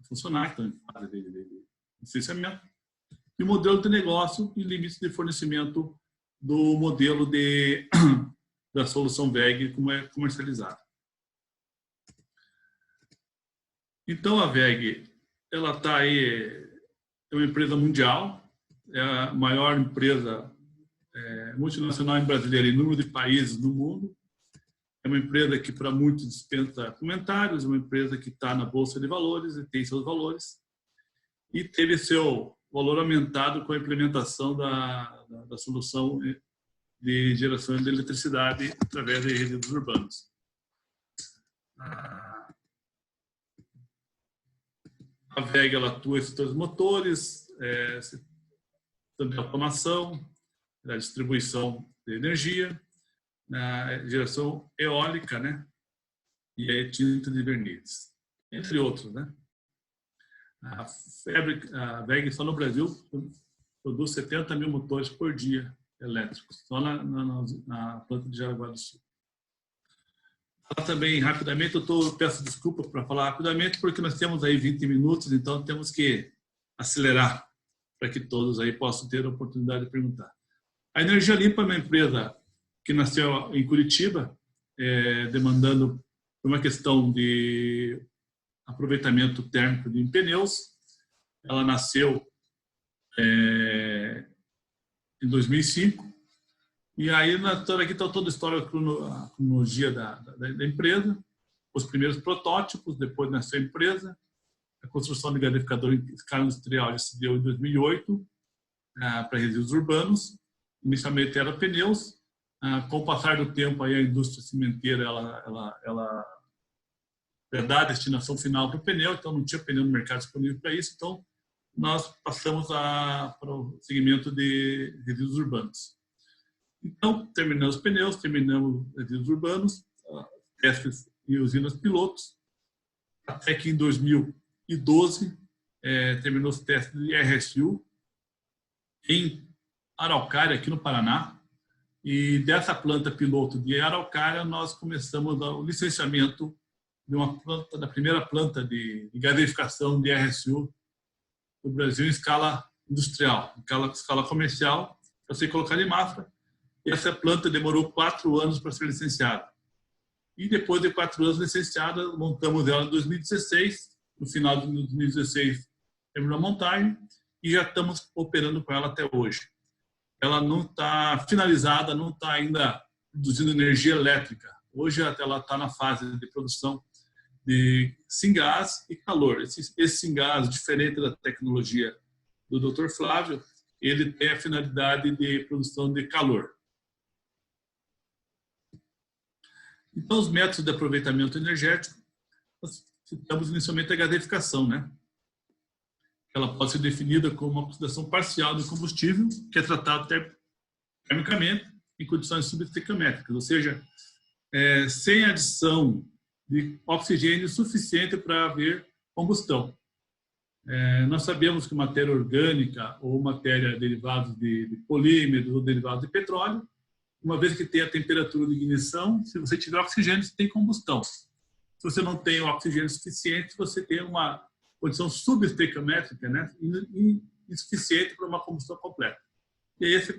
funcionar, que estão em fase de licenciamento. E o modelo de negócio e limites de fornecimento do modelo da solução VEG como é comercializada. Então, a VEG, ela está aí, é uma empresa mundial, é a maior empresa multinacional brasileira em número de países no mundo. É uma empresa que, para muitos, dispensa comentários, é uma empresa que está na Bolsa de Valores e tem seus valores. E teve seu valor aumentado com a implementação da solução de geração de eletricidade através de resíduos urbanos. A VEG ela atua em setores motores, também automação, na distribuição de energia, na geração eólica, né? E a tinta de vernizes, entre outros, né? A VEG só no Brasil produz 70 mil motores por dia elétricos, só na planta de Jaraguá do Sul. Falar também rapidamente, peço desculpa para falar rapidamente, porque nós temos aí 20 minutos, então temos que acelerar para que todos aí possam ter a oportunidade de perguntar. A Energia Limpa é uma empresa que nasceu em Curitiba, demandando uma questão de aproveitamento térmico de pneus. Ela nasceu em 2005. E aí, aqui está toda a história, a cronologia da empresa, os primeiros protótipos, depois nasceu a empresa, a construção de gasificador em escala industrial já se deu em 2008, para resíduos urbanos, inicialmente era pneus. Com o passar do tempo, aí a indústria cimenteira ela dá a destinação final para o pneu, então não tinha pneu no mercado disponível para isso, então nós passamos para o segmento de resíduos urbanos. Então, terminamos os pneus, terminamos resíduos urbanos, testes em usinas pilotos, até que em 2012 terminou os testes de RSU em Araucária, aqui no Paraná. E dessa planta piloto de Araucária, nós começamos o licenciamento da primeira planta de gasificação de RSU no Brasil em escala industrial, em escala comercial, para ser colocada em Mafra. E essa planta demorou 4 anos para ser licenciada. E depois de 4 anos licenciada, montamos ela em 2016. No final de 2016, terminou a montagem e já estamos operando com ela até hoje. Ela não está finalizada, não está ainda produzindo energia elétrica. Hoje ela está na fase de produção de singás e calor. Esse singás, diferente da tecnologia do Dr. Flávio, ele tem a finalidade de produção de calor. Então, os métodos de aproveitamento energético, nós citamos inicialmente a gasificação, né? Ela pode ser definida como uma oxidação parcial do combustível, que é tratado termicamente em condições subestequiométricas, ou seja, sem adição de oxigênio suficiente para haver combustão. Nós sabemos que matéria orgânica ou matéria derivados de polímeros ou derivados de petróleo, uma vez que tem a temperatura de ignição, se você tiver oxigênio, você tem combustão. Se você não tem oxigênio suficiente, você tem uma condição subestequiométrica, né, insuficiente para uma combustão completa. E aí esse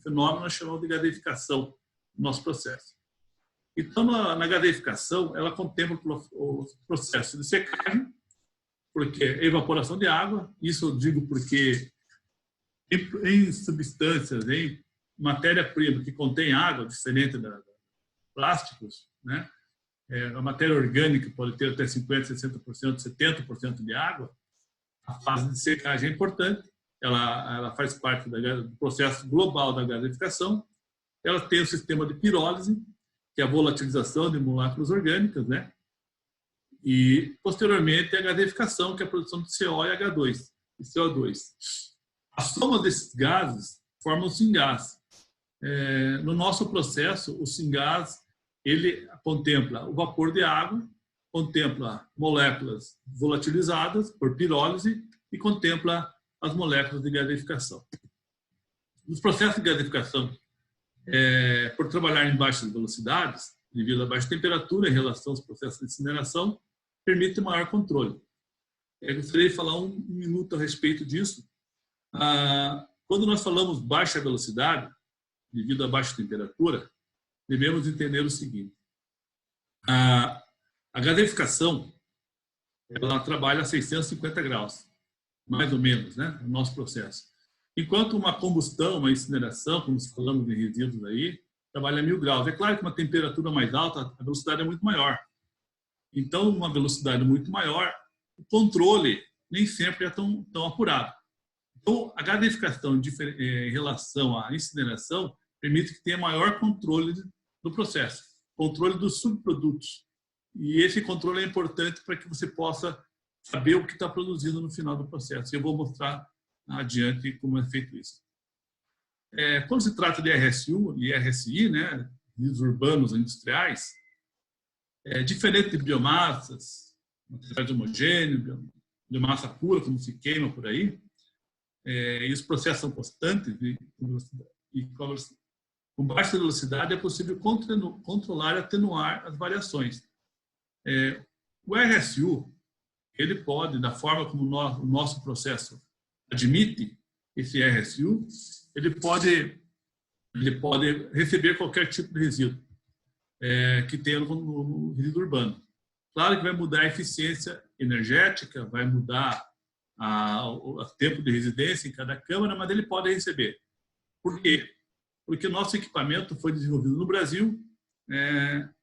fenômeno nós chamamos de gasificação no nosso processo. Então, na gasificação, ela contempla o processo de secagem, porque é evaporação de água, isso eu digo porque em substâncias, em matéria-prima que contém água, diferente da plásticos, né? A matéria orgânica pode ter até 50%, 60%, 70% de água. A fase de secagem é importante, ela faz parte do processo global da gasificação. Ela tem o sistema de pirólise, que é a volatilização de moléculas orgânicas, né? E, posteriormente, a gasificação, que é a produção de CO e H2, e CO2. A soma desses gases forma o singás. No nosso processo, o singás ele contempla o vapor de água, contempla moléculas volatilizadas por pirólise e contempla as moléculas de gasificação. Nos processos de gasificação, por trabalhar em baixas velocidades, devido à baixa temperatura em relação aos processos de incineração, permite maior controle. Eu gostaria de falar um minuto a respeito disso. Quando nós falamos baixa velocidade, devido à baixa temperatura, devemos entender o seguinte. A gasificação, ela trabalha a 650 graus, mais ou menos, né, no nosso processo. Enquanto uma combustão, uma incineração, como falamos de resíduos aí, trabalha a 1000 graus. É claro que uma temperatura mais alta, a velocidade é muito maior. Então, uma velocidade muito maior, o controle nem sempre é tão apurado. Então, a gasificação em relação à incineração permite que tenha maior controle do processo, controle dos subprodutos. E esse controle é importante para que você possa saber o que está produzindo no final do processo. Eu vou mostrar adiante como é feito isso. Quando se trata de RSU e RSI, né, resíduos urbanos industriais, diferente de biomassas, materiais homogêneos, biomassa pura, como se queima por aí, e os processos são constantes e com baixa velocidade é possível controlar e atenuar as variações. O RSU, ele pode, da forma como o nosso processo admite esse RSU, ele pode ele pode receber qualquer tipo de resíduo que tenha no resíduo urbano. Claro que vai mudar a eficiência energética, vai mudar o tempo de residência em cada câmara, mas ele pode receber. Por quê? Porque o nosso equipamento foi desenvolvido no Brasil para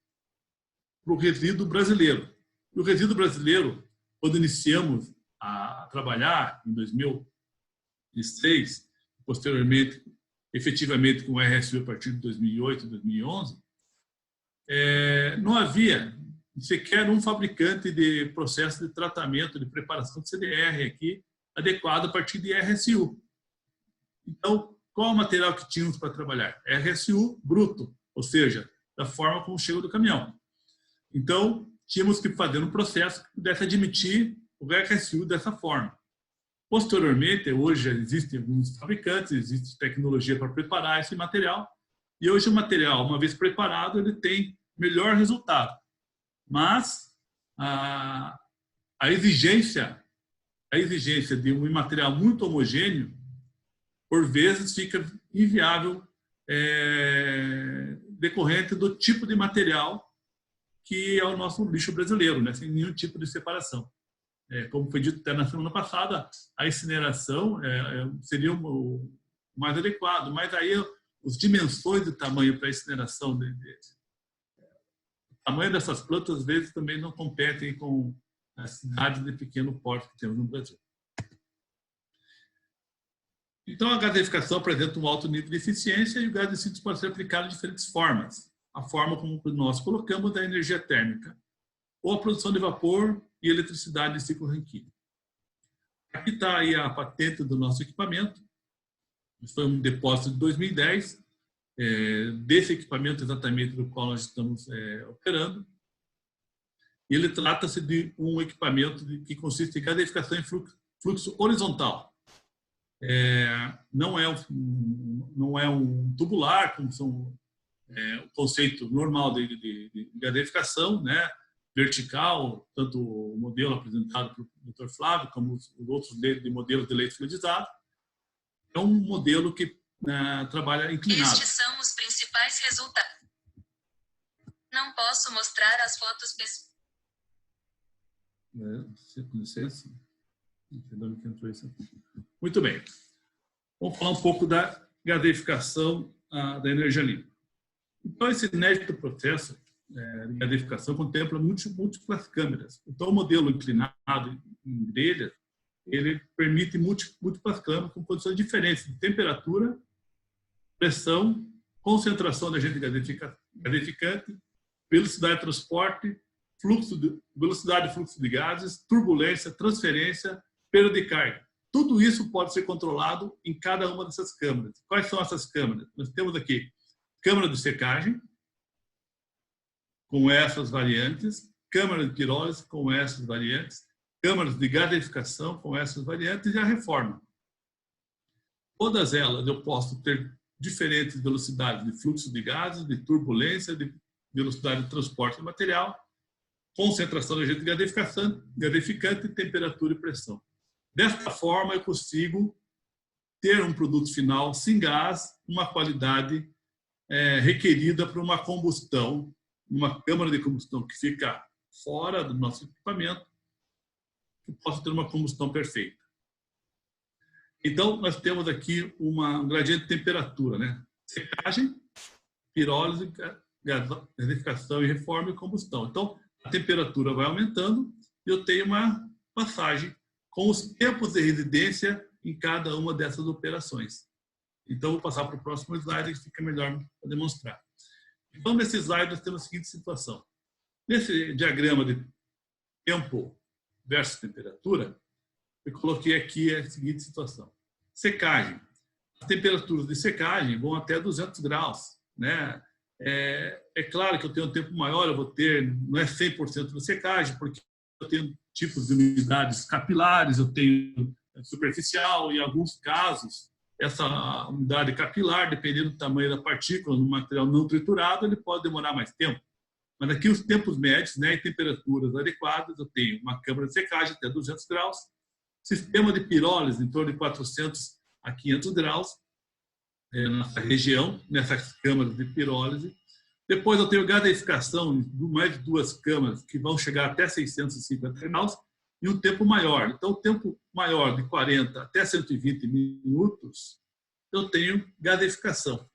o resíduo brasileiro. E o resíduo brasileiro, quando iniciamos a trabalhar em 2006, posteriormente, efetivamente com o RSU a partir de 2008, 2011, não havia sequer um fabricante de processo de tratamento, de preparação de CDR aqui, adequado a partir de RSU. Então, qual é o material que tínhamos para trabalhar? RSU bruto, ou seja, da forma como chega do caminhão. Então, tínhamos que fazer um processo que pudesse admitir o RSU dessa forma. Posteriormente, hoje já existem alguns fabricantes, existe tecnologia para preparar esse material, e hoje o material, uma vez preparado, ele tem melhor resultado. Mas a exigência de um material muito homogêneo, por vezes, fica inviável decorrente do tipo de material que é o nosso lixo brasileiro, né? Sem nenhum tipo de separação. Como foi dito até na semana passada, a incineração seria o mais adequado, mas aí as dimensões de tamanho para a incineração, o tamanho dessas plantas, às vezes, também não competem com as cidades de pequeno porte que temos no Brasil. Então, a gaseificação apresenta um alto nível de eficiência e o gás de síntese pode ser aplicado de diferentes formas. A forma como nós colocamos é a energia térmica, ou a produção de vapor e eletricidade de ciclo Rankine. Aqui está aí a patente do nosso equipamento. Isso foi um depósito de 2010, desse equipamento exatamente do qual nós estamos operando. E ele trata-se de um equipamento que consiste em gaseificação em fluxo horizontal. Não é um tubular, como são o conceito normal de gaseificação, né? Vertical, tanto o modelo apresentado pelo Dr. Flávio, como os outros modelos de leite fluidizado. É um modelo que trabalha inclinado. Estes são os principais resultados. Não posso mostrar as fotos pessoais. Com licença. Entendendo que entrou isso aqui. Muito bem. Vamos falar um pouco da gaseificação da energia limpa. Então, esse inédito processo de gaseificação contempla múltiplas câmeras. Então, o modelo inclinado em grelha, ele permite múltiplas câmeras com condições diferentes de temperatura, pressão, concentração de agente gaseificante, velocidade de transporte, velocidade de fluxo de gases, turbulência, transferência, perda de carga. Tudo isso pode ser controlado em cada uma dessas câmaras. Quais são essas câmaras? Nós temos aqui câmara de secagem, com essas variantes, câmara de pirólise com essas variantes, câmaras de gaseificação com essas variantes e a reforma. Todas elas eu posso ter diferentes velocidades de fluxo de gases, de turbulência, de velocidade de transporte de material, concentração de agente gaseificante, temperatura e pressão. Desta forma, eu consigo ter um produto final sem gás, uma qualidade requerida para uma combustão, uma câmara de combustão que fica fora do nosso equipamento, que possa ter uma combustão perfeita. Então, nós temos aqui um gradiente de temperatura, né? Secagem, pirólise, gaseificação e reforma e combustão. Então, a temperatura vai aumentando e eu tenho uma passagem com os tempos de residência em cada uma dessas operações. Então, vou passar para o próximo slide, que fica melhor para demonstrar. Então, nesse slide, nós temos a seguinte situação. Nesse diagrama de tempo versus temperatura, eu coloquei aqui a seguinte situação. Secagem. As temperaturas de secagem vão até 200 graus, né? É claro que eu tenho um tempo maior, eu vou ter, não é 100% de secagem, porque eu tenho tipos de umidades capilares, eu tenho superficial, em alguns casos, essa umidade capilar, dependendo do tamanho da partícula, no material não triturado, ele pode demorar mais tempo. Mas aqui os tempos médios, né, e temperaturas adequadas, eu tenho uma câmara de secagem até 200 graus, sistema de pirólise em torno de 400 a 500 graus, nessa região, nessas câmaras de pirólise. Depois eu tenho gaseificação de mais de 2 câmaras que vão chegar até 650 graus e um tempo maior. Então, o tempo maior de 40 até 120 minutos, eu tenho gaseificação.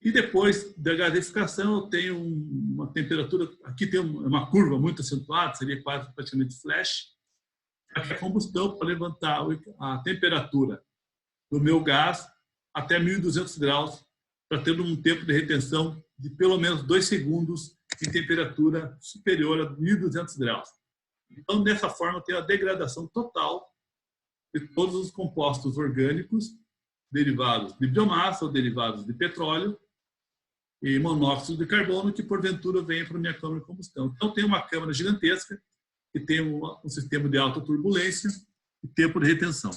E depois da gaseificação, eu tenho uma temperatura, aqui tem uma curva muito acentuada, seria quase praticamente flash, aqui é a combustão para levantar a temperatura do meu gás até 1.200 graus, para ter um tempo de retenção de pelo menos 2 segundos em temperatura superior a 1.200 graus. Então, dessa forma, eu tenho a degradação total de todos os compostos orgânicos derivados de biomassa ou derivados de petróleo e monóxido de carbono que, porventura, vem para a minha câmara de combustão. Então, eu tenho uma câmara gigantesca que tem um sistema de alta turbulência e tempo de retenção.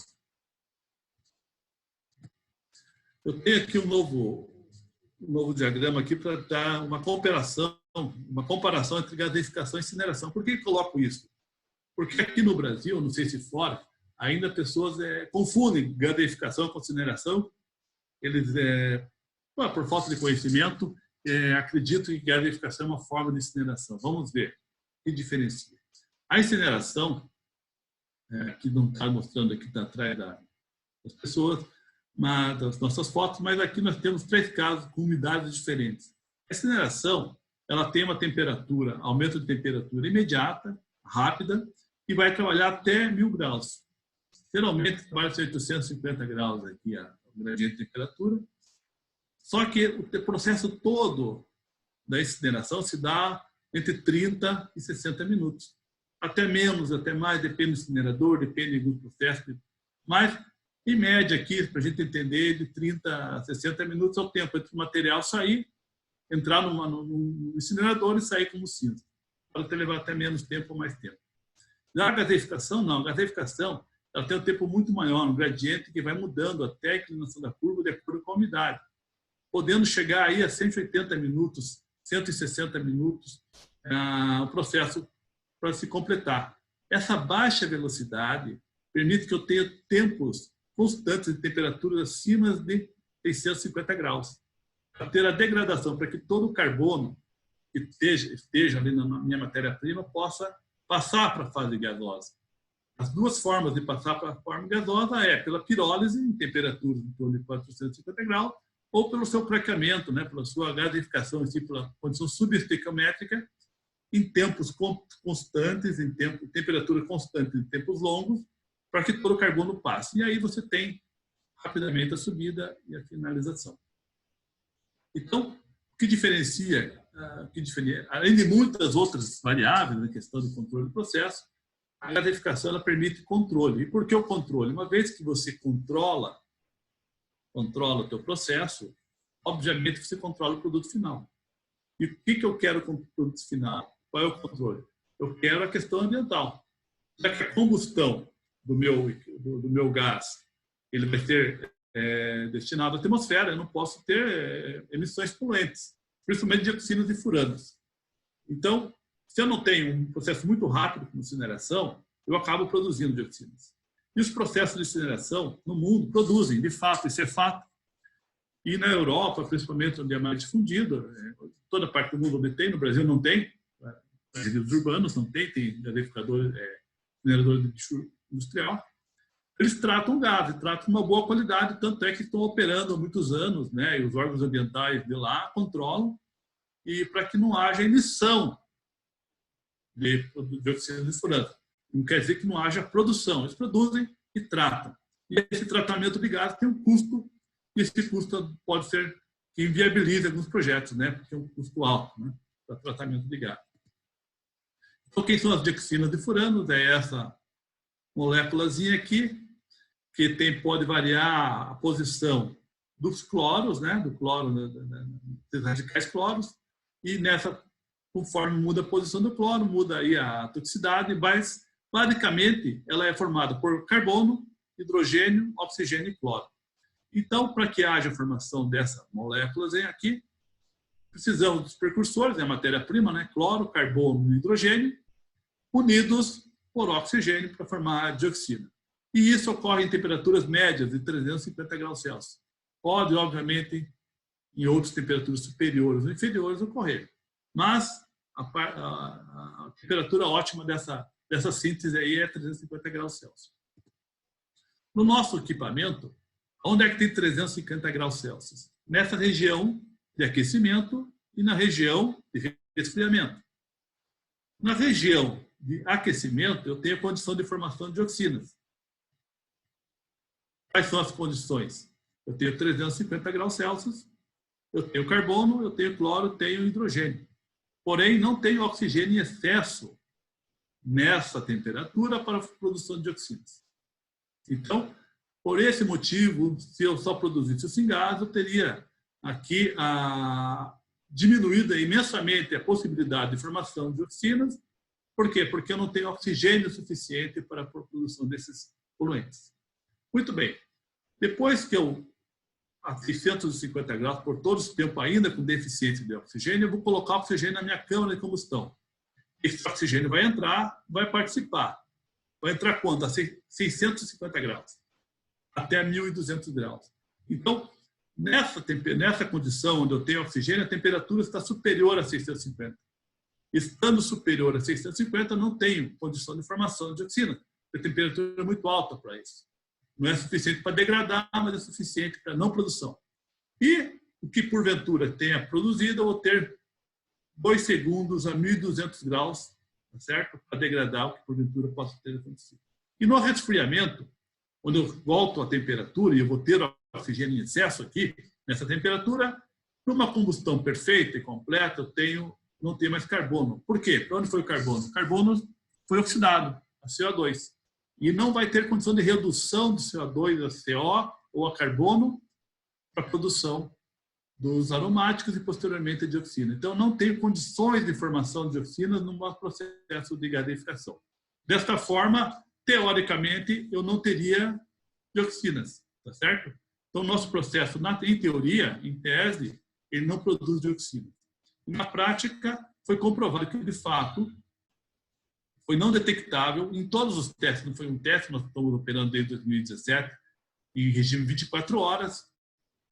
Eu tenho aqui um novo diagrama aqui para dar uma comparação entre gaseificação e incineração. Por que eu coloco isso? Porque aqui no Brasil, não sei se fora, ainda pessoas confundem gaseificação com incineração. Eles, por falta de conhecimento, acreditam que gaseificação é uma forma de incineração. Vamos ver o que diferencia. A incineração, que não está mostrando aqui, está atrás das pessoas, das nossas fotos, mas aqui nós temos 3 casos com umidades diferentes. A incineração, ela tem uma temperatura, aumento de temperatura imediata, rápida, e vai trabalhar até 1.000 graus. Geralmente, trabalha a 850 graus aqui, a gradiente de temperatura. Só que o processo todo da incineração se dá entre 30 e 60 minutos. Até menos, até mais, depende do incinerador, depende do processo. Mas, em média, aqui, para a gente entender, de 30 a 60 minutos é o tempo entre o material sair, entrar no incinerador e sair como cinza. Pode levar até menos tempo ou mais tempo. Já a gaseificação, não. A gaseificação ela tem um tempo muito maior, um gradiente que vai mudando até a inclinação da curva de acordo com a umidade, podendo chegar aí a 180 minutos, 160 minutos, o processo para se completar. Essa baixa velocidade permite que eu tenha tempos constantes de temperaturas acima de 650 graus. Para ter a degradação, para que todo o carbono que esteja ali na minha matéria-prima possa passar para a fase gasosa. As 2 formas de passar para a forma gasosa é pela pirólise, em temperaturas em torno de 450 graus, ou pelo seu craqueamento, né, pela sua gaseificação, assim, pela condição subestequiométrica, em tempos constantes, em temperatura constante, em tempos longos, para que todo o carbono passe. E aí você tem rapidamente a subida e a finalização. Então, o que diferencia, além de muitas outras variáveis na questão do controle do processo, a gaseificação ela permite controle. E por que o controle? Uma vez que você controla o teu processo, obviamente você controla o produto final. E o que eu quero com o produto final? Qual é o controle? Eu quero a questão ambiental. Já que a combustão do meu gás ele vai ser destinado à atmosfera, eu não posso ter emissões poluentes, principalmente dioxinas e furanos. Então, se eu não tenho um processo muito rápido de incineração, eu acabo produzindo dioxinas. E os processos de incineração no mundo produzem, de fato, isso é fato. E na Europa, principalmente onde é mais difundido, toda parte do mundo onde tem, no Brasil não tem, resíduos urbanos não tem gaseificador, minerador de lixo industrial. Eles tratam gás, tratam uma boa qualidade, tanto é que estão operando há muitos anos, né? E os órgãos ambientais de lá controlam, e para que não haja emissão de dioxina de furano. Não quer dizer que não haja produção, eles produzem e tratam. E esse tratamento de gás tem um custo, e esse custo pode ser que inviabilize alguns projetos, né? Porque é um custo alto, né? Para tratamento de gás. Então, quem são as dioxinas de furanos? É essa moléculazinha aqui, que pode variar a posição dos cloros, né? Do cloro, dos radicais cloros, e conforme muda a posição do cloro, muda aí a toxicidade, mas basicamente ela é formada por carbono, hidrogênio, oxigênio e cloro. Então, para que haja a formação dessa molécula aqui, precisamos dos precursores, a matéria-prima, né? Cloro, carbono e hidrogênio, unidos por oxigênio para formar a dioxina. E isso ocorre em temperaturas médias de 350 graus Celsius. Pode, obviamente, em outras temperaturas superiores ou inferiores ocorrer. Mas a temperatura ótima dessa síntese aí é 350 graus Celsius. No nosso equipamento, onde é que tem 350 graus Celsius? Nessa região de aquecimento e na região de resfriamento. Na região de aquecimento, eu tenho a condição de formação de dioxinas. Quais são as condições? Eu tenho 350 graus Celsius, eu tenho carbono, eu tenho cloro, eu tenho hidrogênio. Porém, não tenho oxigênio em excesso nessa temperatura para a produção de dioxinas. Então, por esse motivo, se eu só produzisse esse gás, eu teria aqui diminuída imensamente a possibilidade de formação de dioxinas. Por quê? Porque eu não tenho oxigênio suficiente para a produção desses poluentes. Muito bem. Depois que eu, a 650 graus, por todo esse tempo ainda com deficiência de oxigênio, eu vou colocar oxigênio na minha câmara de combustão. Esse oxigênio vai entrar, vai participar. Vai entrar quando? A 650 graus. Até 1.200 graus. Então, nessa condição onde eu tenho oxigênio, a temperatura está superior a 650. Estando superior a 650, não tenho condição de formação de dioxina. A temperatura é muito alta para isso. Não é suficiente para degradar, mas é suficiente para não produção. E o que porventura tenha produzido, eu vou ter 2 segundos a 1.200 graus, tá certo? Para degradar o que porventura possa ter acontecido. E no resfriamento, quando eu volto à temperatura e eu vou ter oxigênio em excesso aqui, nessa temperatura, numa combustão perfeita e completa, eu não tenho mais carbono. Por quê? Para onde foi o carbono? O carbono foi oxidado, a CO2. E não vai ter condição de redução do CO2 a CO ou a carbono para a produção dos aromáticos e, posteriormente, a dioxina. Então, não tenho condições de formação de dioxinas no nosso processo de gaseificação. Desta forma, teoricamente, eu não teria dioxinas, tá certo? Então, o nosso processo, em teoria, em tese, ele não produz dioxina. Na prática, foi comprovado que, de fato, foi não detectável em todos os testes. Não foi um teste, nós estamos operando desde 2017, em regime 24 horas,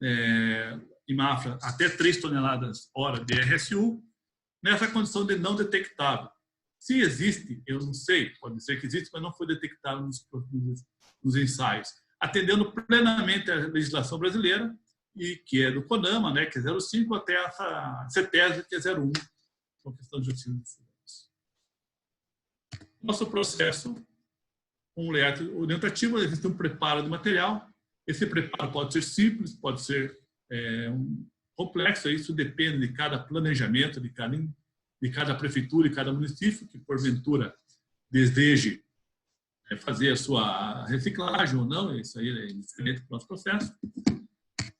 em Mafra, até 3 toneladas hora de RSU, nessa condição de não detectável. Se existe, eu não sei, pode ser que existe, mas não foi detectável nos ensaios, atendendo plenamente a legislação brasileira, e que é do CONAMA, né, que é 0,5, até essa CETESB, que é 0,1, com questão de dioxina de fumaça. Nosso processo, um layout orientativo, existe um preparo de material. Esse preparo pode ser simples, pode ser complexo, isso depende de cada planejamento, de cada prefeitura e cada município, que porventura deseje fazer a sua reciclagem ou não, isso aí é diferente do nosso processo.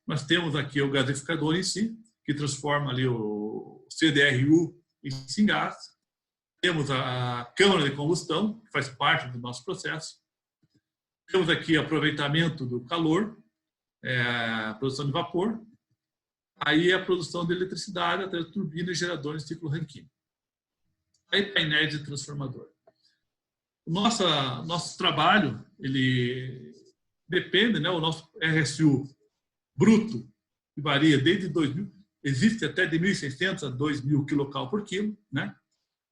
Nós temos aqui o gaseificador em si, que transforma ali o CDRU em singás. Temos a câmara de combustão, que faz parte do nosso processo. Temos aqui aproveitamento do calor, a produção de vapor. Aí a produção de eletricidade através de turbina e gerador em ciclo Rankine. Aí painéis de transformador. O nosso trabalho, ele depende, né, o nosso RSU bruto, que varia desde 2.000, existe até de 1.600 a 2.000 kcal por quilo, né?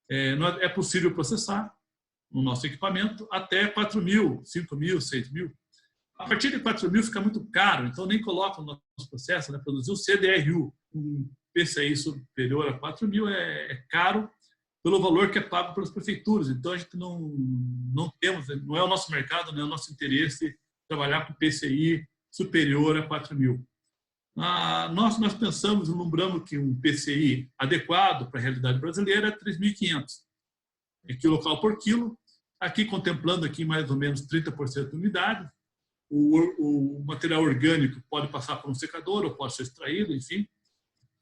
É possível processar no nosso equipamento até 4.000, 5.000, 6.000. A partir de 4.000 fica muito caro, então nem coloca no nosso processo, né? Produzir o CDRU, um PCI superior a 4.000 é caro pelo valor que é pago pelas prefeituras. Então a gente não temos, não é o nosso mercado, não é o nosso interesse trabalhar com PCI superior a 4.000. Nós pensamos, vislumbramos que um PCI adequado para a realidade brasileira é 3.500 kcal por quilo. Aqui contemplando aqui mais ou menos 30% de umidade. O material orgânico pode passar por um secador ou pode ser extraído, enfim.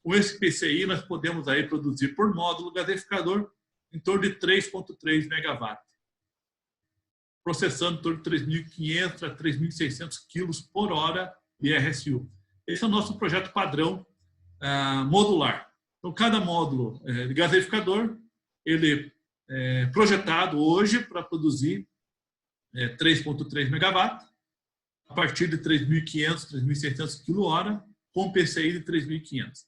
Com esse PCI nós podemos aí produzir por módulo gaseificador em torno de 3,3 megawatt, processando em torno de 3.500 a 3.600 quilos por hora de RSU. Esse é o nosso projeto padrão modular. Então, cada módulo de gaseificador, ele é projetado hoje para produzir 3,3 megawatt. a partir de 3.500, 3.600 kWh, com PCI de 3.500.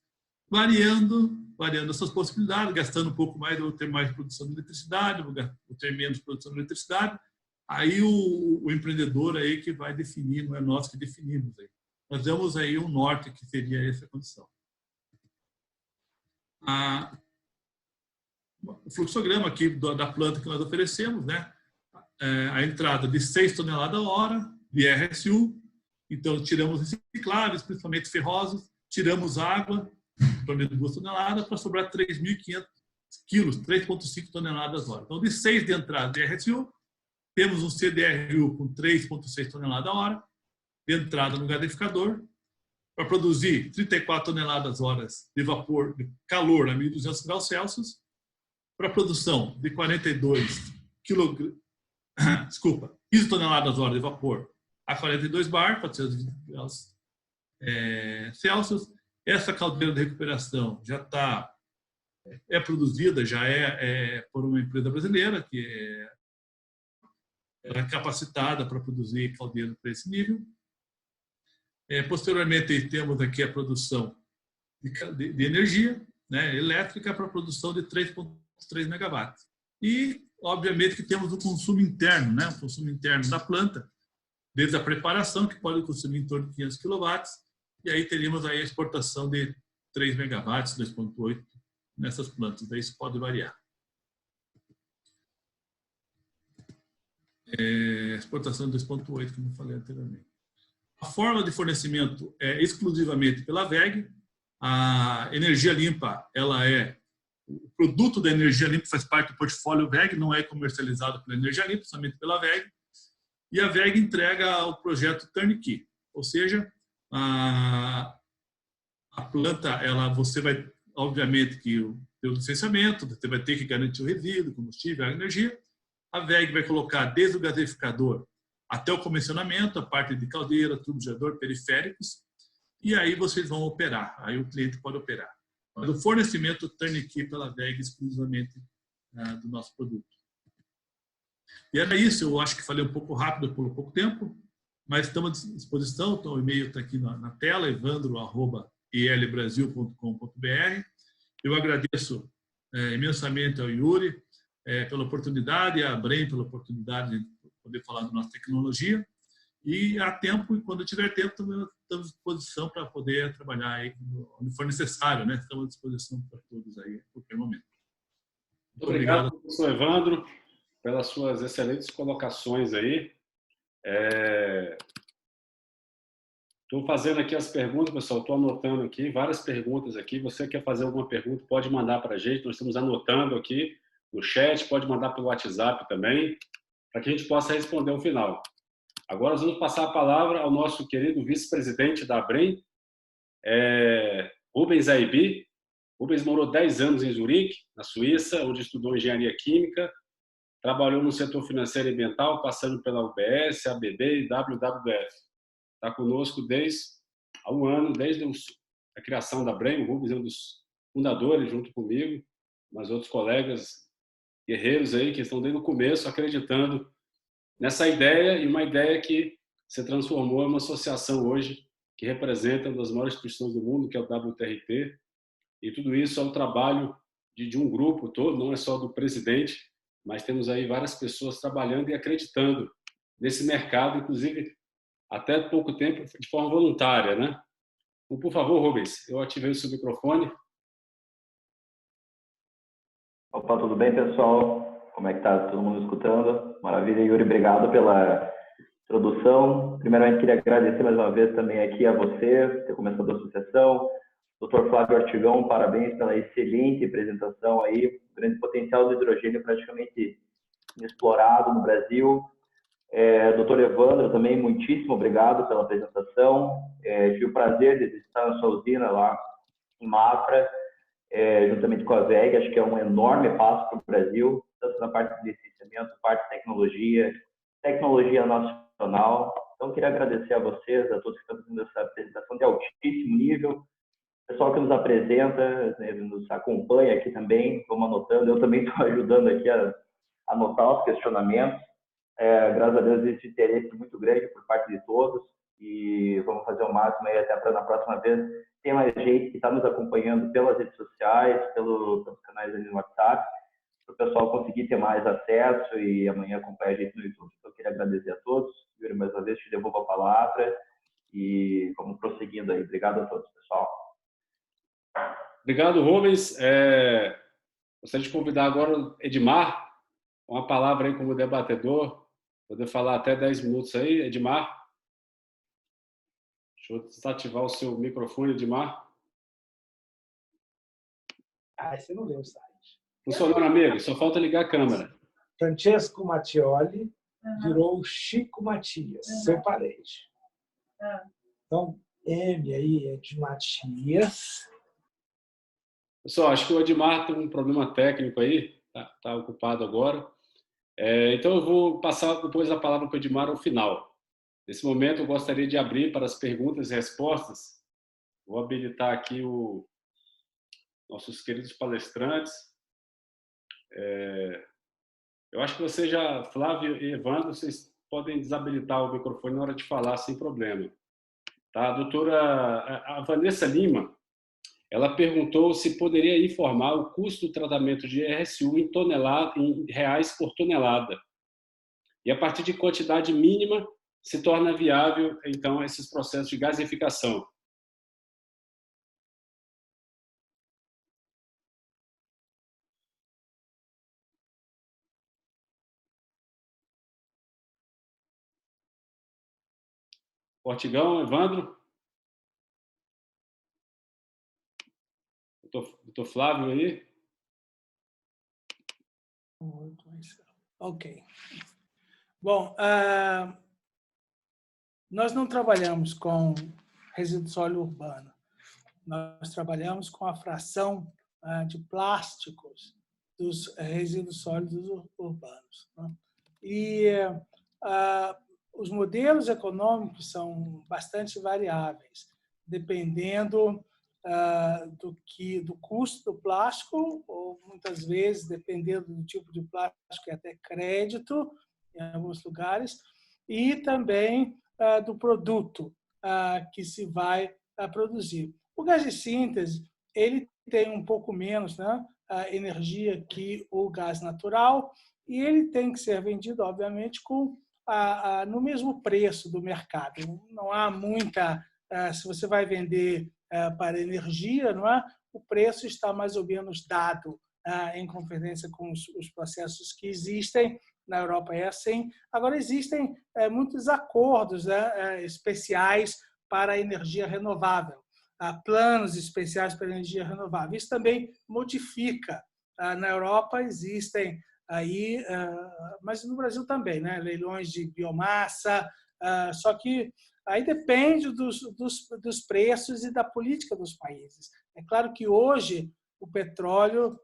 Variando essas possibilidades, gastando um pouco mais, eu vou ter mais produção de eletricidade, vou ter menos produção de eletricidade. Aí o empreendedor aí que vai definir, não é nós que definimos. Aí. Nós damos aí um norte que seria essa condição. O fluxograma aqui da planta que nós oferecemos, né? A entrada de 6 toneladas a hora de RSU, então tiramos recicláveis, principalmente ferrosos, tiramos água, em torno de 2 toneladas, para sobrar 3.500 quilos, 3,5 toneladas a hora. Então, de 6 de entrada de RSU, temos um CDRU com 3,6 toneladas a hora, de entrada no gasificador, para produzir 34 toneladas horas de vapor, de calor a 1.200 graus Celsius, para produção de 42 15 toneladas hora de vapor a 42 bar, 420 graus Celsius. Essa caldeira de recuperação já é produzida, já por uma empresa brasileira que é capacitada para produzir caldeira para esse nível. Posteriormente, temos aqui a produção de energia, né, elétrica para a produção de 3,3 megawatts. E, obviamente, que temos o consumo interno, né, o consumo interno da planta, desde a preparação, que pode consumir em torno de 500 quilowatts, e aí teríamos aí a exportação de 3 megawatts, 2,8 nessas plantas. Daí isso pode variar. Exportação de 2,8, como eu falei anteriormente. A forma de fornecimento é exclusivamente pela WEG. A energia limpa, o produto da energia limpa faz parte do portfólio WEG, não é comercializado pela energia limpa, somente pela WEG. E a WEG entrega o projeto Turnkey, ou seja, a planta, você vai, obviamente, que ter o licenciamento, você vai ter que garantir o resíduo, combustível, a energia. A WEG vai colocar desde o gasificador até o comissionamento, a parte de caldeira, tubo, gerador, periféricos, e aí vocês vão operar, aí o cliente pode operar. Mas o fornecimento turnkey pela WEG exclusivamente do nosso produto. E era isso, eu acho que falei um pouco rápido por pouco tempo, mas estamos à disposição, então o e-mail está aqui na tela, evandro@elbrasil.com.br. Eu agradeço imensamente ao Yuri pela oportunidade, a Brem pela oportunidade de poder falar da nossa tecnologia, e há tempo, e quando tiver tempo, estamos à disposição para poder trabalhar aí onde for necessário, né? Estamos à disposição para todos aí, a qualquer momento. Muito obrigado, professor Evandro, pelas suas excelentes colocações aí. Estou fazendo aqui as perguntas, pessoal, estou anotando aqui, várias perguntas aqui. Você quer fazer alguma pergunta, pode mandar para a gente, nós estamos anotando aqui no chat, pode mandar pelo WhatsApp também, para que a gente possa responder ao final. Agora nós vamos passar a palavra ao nosso querido vice-presidente da Brem, Rubens Aibi. Rubens morou 10 anos em Zurique, na Suíça, onde estudou engenharia química, trabalhou no setor financeiro e ambiental, passando pela UBS, ABB e WWF. Está conosco há um ano, desde a criação da Brem. O Rubens é um dos fundadores, junto comigo, mas outros colegas guerreiros aí que estão desde o começo acreditando nessa ideia, e uma ideia que se transformou em uma associação hoje que representa uma das maiores instituições do mundo, que é o WTRT, e tudo isso é um trabalho de um grupo todo, não é só do presidente, mas temos aí várias pessoas trabalhando e acreditando nesse mercado, inclusive até pouco tempo de forma voluntária, né? Então, por favor, Rubens, eu ativei o seu microfone. Opa, tudo bem, pessoal? Como é que tá? Todo mundo escutando? Maravilha, Yuri, obrigado pela introdução. Primeiramente, queria agradecer mais uma vez também aqui a você, por ter começado a associação. Dr. Flávio Artigão, parabéns pela excelente apresentação aí, o grande potencial do hidrogênio praticamente inexplorado no Brasil. Dr. Evandro, também muitíssimo obrigado pela apresentação. Tive o prazer de estar na sua usina lá em Mafra, juntamente com a WEG. Acho que é um enorme passo para o Brasil, tanto na parte de licenciamento, parte de tecnologia nacional. Então, queria agradecer a vocês, a todos que estão fazendo essa apresentação de altíssimo nível. O pessoal que nos apresenta, né, nos acompanha aqui também, vamos anotando. Eu também estou ajudando aqui a anotar os questionamentos. Graças a Deus existe interesse muito grande por parte de todos e vamos fazer o máximo aí até para na próxima vez ter mais gente que está nos acompanhando pelas redes sociais, pelos canais ali no WhatsApp, para o pessoal conseguir ter mais acesso e amanhã acompanhar a gente no YouTube. Então, eu queria agradecer a todos. Yuri, mais uma vez, te devolvo a palavra e vamos prosseguindo aí. Obrigado a todos, pessoal. Obrigado, Rubens. Gostaria de convidar agora o Edmar, uma palavra aí como debatedor, poder falar até 10 minutos aí. Edmar, deixa eu desativar o seu microfone, Edmar. Você não leu o site. Funcionando, amigo, só falta ligar a câmera. Francesco Mattioli virou Chico Matias, seu parente. Então, M aí é de Matias. Pessoal, acho que o Edmar tem um problema técnico aí, tá ocupado agora. Então eu vou passar depois a palavra para o Edmar ao final. Nesse momento eu gostaria de abrir para as perguntas e respostas. Vou habilitar aqui os nossos queridos palestrantes. Eu acho que você já, Flávio e Evandro, vocês podem desabilitar o microfone na hora de falar, sem problema. Tá? A Vanessa Lima, ela perguntou se poderia informar o custo do tratamento de RSU em reais por tonelada. E a partir de quantidade mínima se torna viável, então, esses processos de gasificação. Portigão, Evandro? Doutor Flávio aí? Ok. Bom, nós não trabalhamos com resíduo sólido urbano. Nós trabalhamos com a fração de plásticos dos resíduos sólidos urbanos. Né? E os modelos econômicos são bastante variáveis, dependendo do custo do plástico, ou muitas vezes, dependendo do tipo de plástico, é até crédito, em alguns lugares, e também do produto que se vai produzir. O gás de síntese, ele tem um pouco menos, né, energia que o gás natural, e ele tem que ser vendido, obviamente, no mesmo preço do mercado. Não há muita... se você vai vender para energia, não é? O preço está mais ou menos dado em conferência com os processos que existem. Na Europa é assim. Agora, existem muitos acordos especiais para a energia renovável, planos especiais para a energia renovável. Isso também modifica. Na Europa existem aí, mas no Brasil também, né? Leilões de biomassa, só que aí depende dos preços e da política dos países. É claro que hoje o petróleo,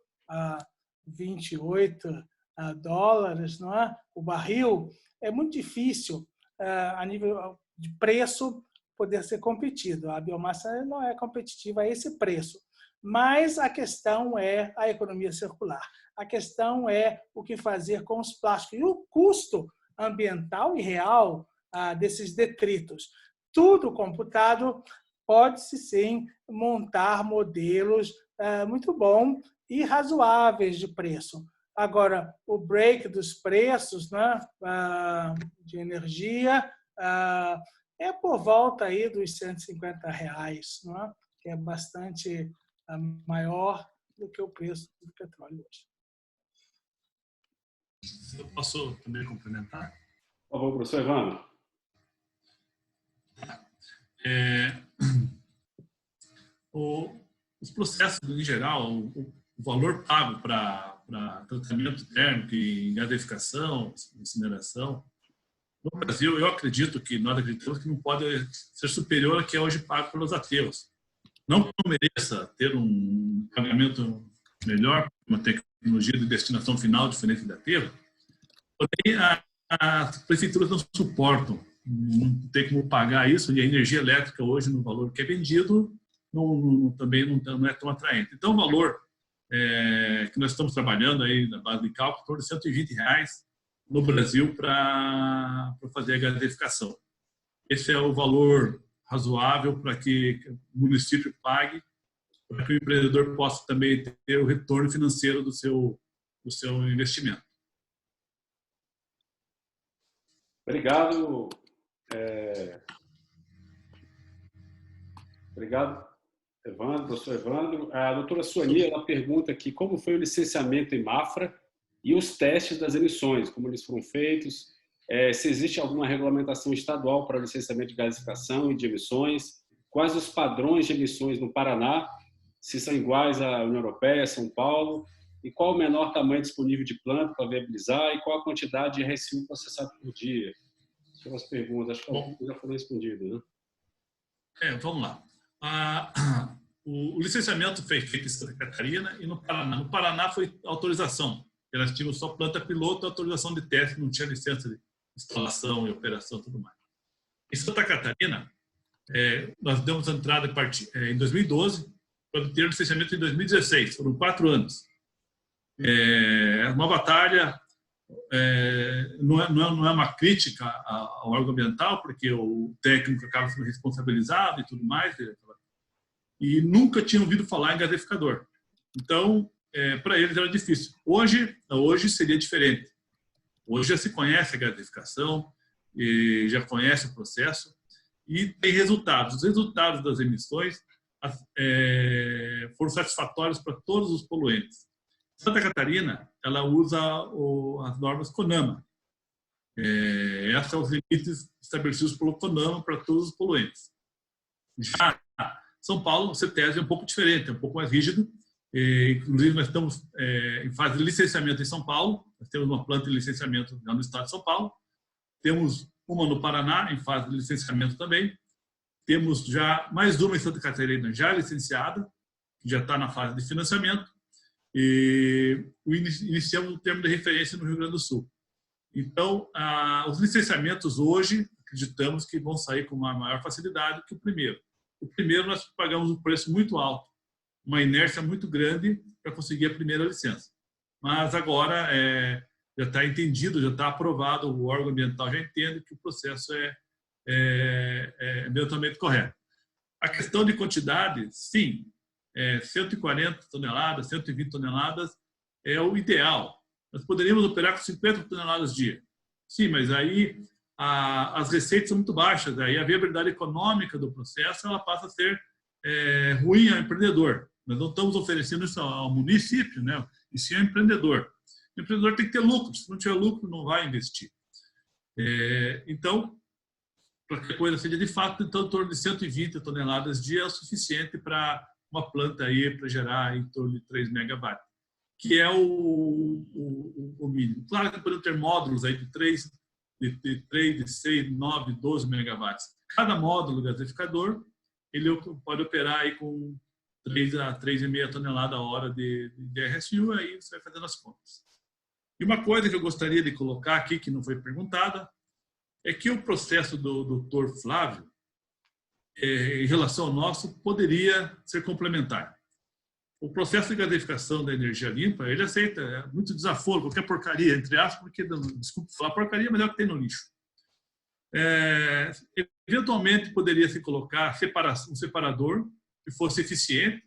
28 dólares, não é? O barril, é muito difícil, a nível de preço, poder ser competido. A biomassa não é competitiva a esse preço. Mas a questão é a economia circular. A questão é o que fazer com os plásticos. E o custo ambiental e real desses detritos. Tudo computado, pode-se sim montar modelos muito bons e razoáveis de preço. Agora, o break dos preços, né, de energia é por volta aí dos R$150, né, que é bastante maior do que o preço do petróleo hoje. Eu posso também complementar? Por favor, professor Evandro. Os processos, em geral, o valor pago para tratamento térmico e gasificação, incineração, no Brasil, eu acredito que nós acreditamos que não pode ser superior ao que é hoje pago pelos aterros. Não que não mereça ter um pagamento melhor, uma tecnologia de destinação final diferente da aterro, porém as prefeituras não suportam, não tem como pagar isso, e a energia elétrica hoje, no valor que é vendido, também não é tão atraente. Então, o valor que nós estamos trabalhando aí na base de cálculo, em torno de R$120 no Brasil para fazer a gaseificação. Esse é o valor razoável para que o município pague, para que o empreendedor possa também ter o retorno financeiro do seu investimento. Obrigado. Obrigado, Evandro, professor Evandro. A doutora Suani, ela pergunta aqui como foi o licenciamento em Mafra e os testes das emissões, como eles foram feitos, se existe alguma regulamentação estadual para o licenciamento de gasificação e de emissões, quais os padrões de emissões no Paraná, se são iguais à União Europeia, São Paulo, e qual o menor tamanho disponível de planta para viabilizar e qual a quantidade de RSU processado por dia. São as perguntas, acho que algumas já foram respondidas, né? Vamos lá. O licenciamento foi feito em Santa Catarina e no Paraná. No Paraná foi autorização. Nós tínhamos só planta piloto, autorização de teste, não tinha licença de instalação e operação e tudo mais. Em Santa Catarina, nós demos entrada em 2012 para ter licenciamento em 2016. Foram 4 anos. Uma batalha, não é uma crítica ao órgão ambiental, porque o técnico acaba sendo responsabilizado e tudo mais, e nunca tinha ouvido falar em gaseificador. Então, para eles era difícil. Hoje seria diferente. Hoje já se conhece a gaseificação, e já conhece o processo e tem resultados. Os resultados das emissões foram satisfatórios para todos os poluentes. Santa Catarina, ela usa as normas CONAMA. Esses são os limites estabelecidos pelo CONAMA para todos os poluentes. Já São Paulo, o CETESB é um pouco diferente, é um pouco mais rígido. Inclusive, nós estamos em fase de licenciamento em São Paulo. Nós temos uma planta de licenciamento no estado de São Paulo. Temos uma no Paraná, em fase de licenciamento também. Temos já mais uma em Santa Catarina, já licenciada, que já está na fase de financiamento. E iniciamos o termo de referência no Rio Grande do Sul. Então, os licenciamentos hoje, acreditamos que vão sair com uma maior facilidade que o primeiro. O primeiro nós pagamos um preço muito alto, uma inércia muito grande para conseguir a primeira licença. Mas agora já está entendido, já está aprovado, o órgão ambiental já entende que o processo é ambientalmente correto. A questão de quantidade, sim, 140 toneladas, 120 toneladas é o ideal. Nós poderíamos operar com 50 toneladas dia. Sim, mas aí as receitas são muito baixas, aí a viabilidade econômica do processo ela passa a ser ruim ao empreendedor. Nós não estamos oferecendo isso ao município, né? E sim ao empreendedor. O empreendedor tem que ter lucro, se não tiver lucro, não vai investir. Então, para que a coisa seja de fato, então, em torno de 120 toneladas dia é o suficiente para uma planta aí para gerar em torno de 3 megawatts, que é o mínimo. Claro que podemos ter módulos aí de 3, de 6, 9, 12 megawatts. Cada módulo gasificador, ele pode operar aí com 3 a 3,5 toneladas a hora de RSU, aí você vai fazendo as contas. E uma coisa que eu gostaria de colocar aqui, que não foi perguntada, é que o processo do Dr. Flávio, em relação ao nosso, poderia ser complementar. O processo de gaseificação da energia limpa, ele aceita muito desaforo, qualquer porcaria, entre aspas, porque, desculpe falar porcaria, mas é o que tem no lixo. Eventualmente, poderia se colocar um separador que fosse eficiente,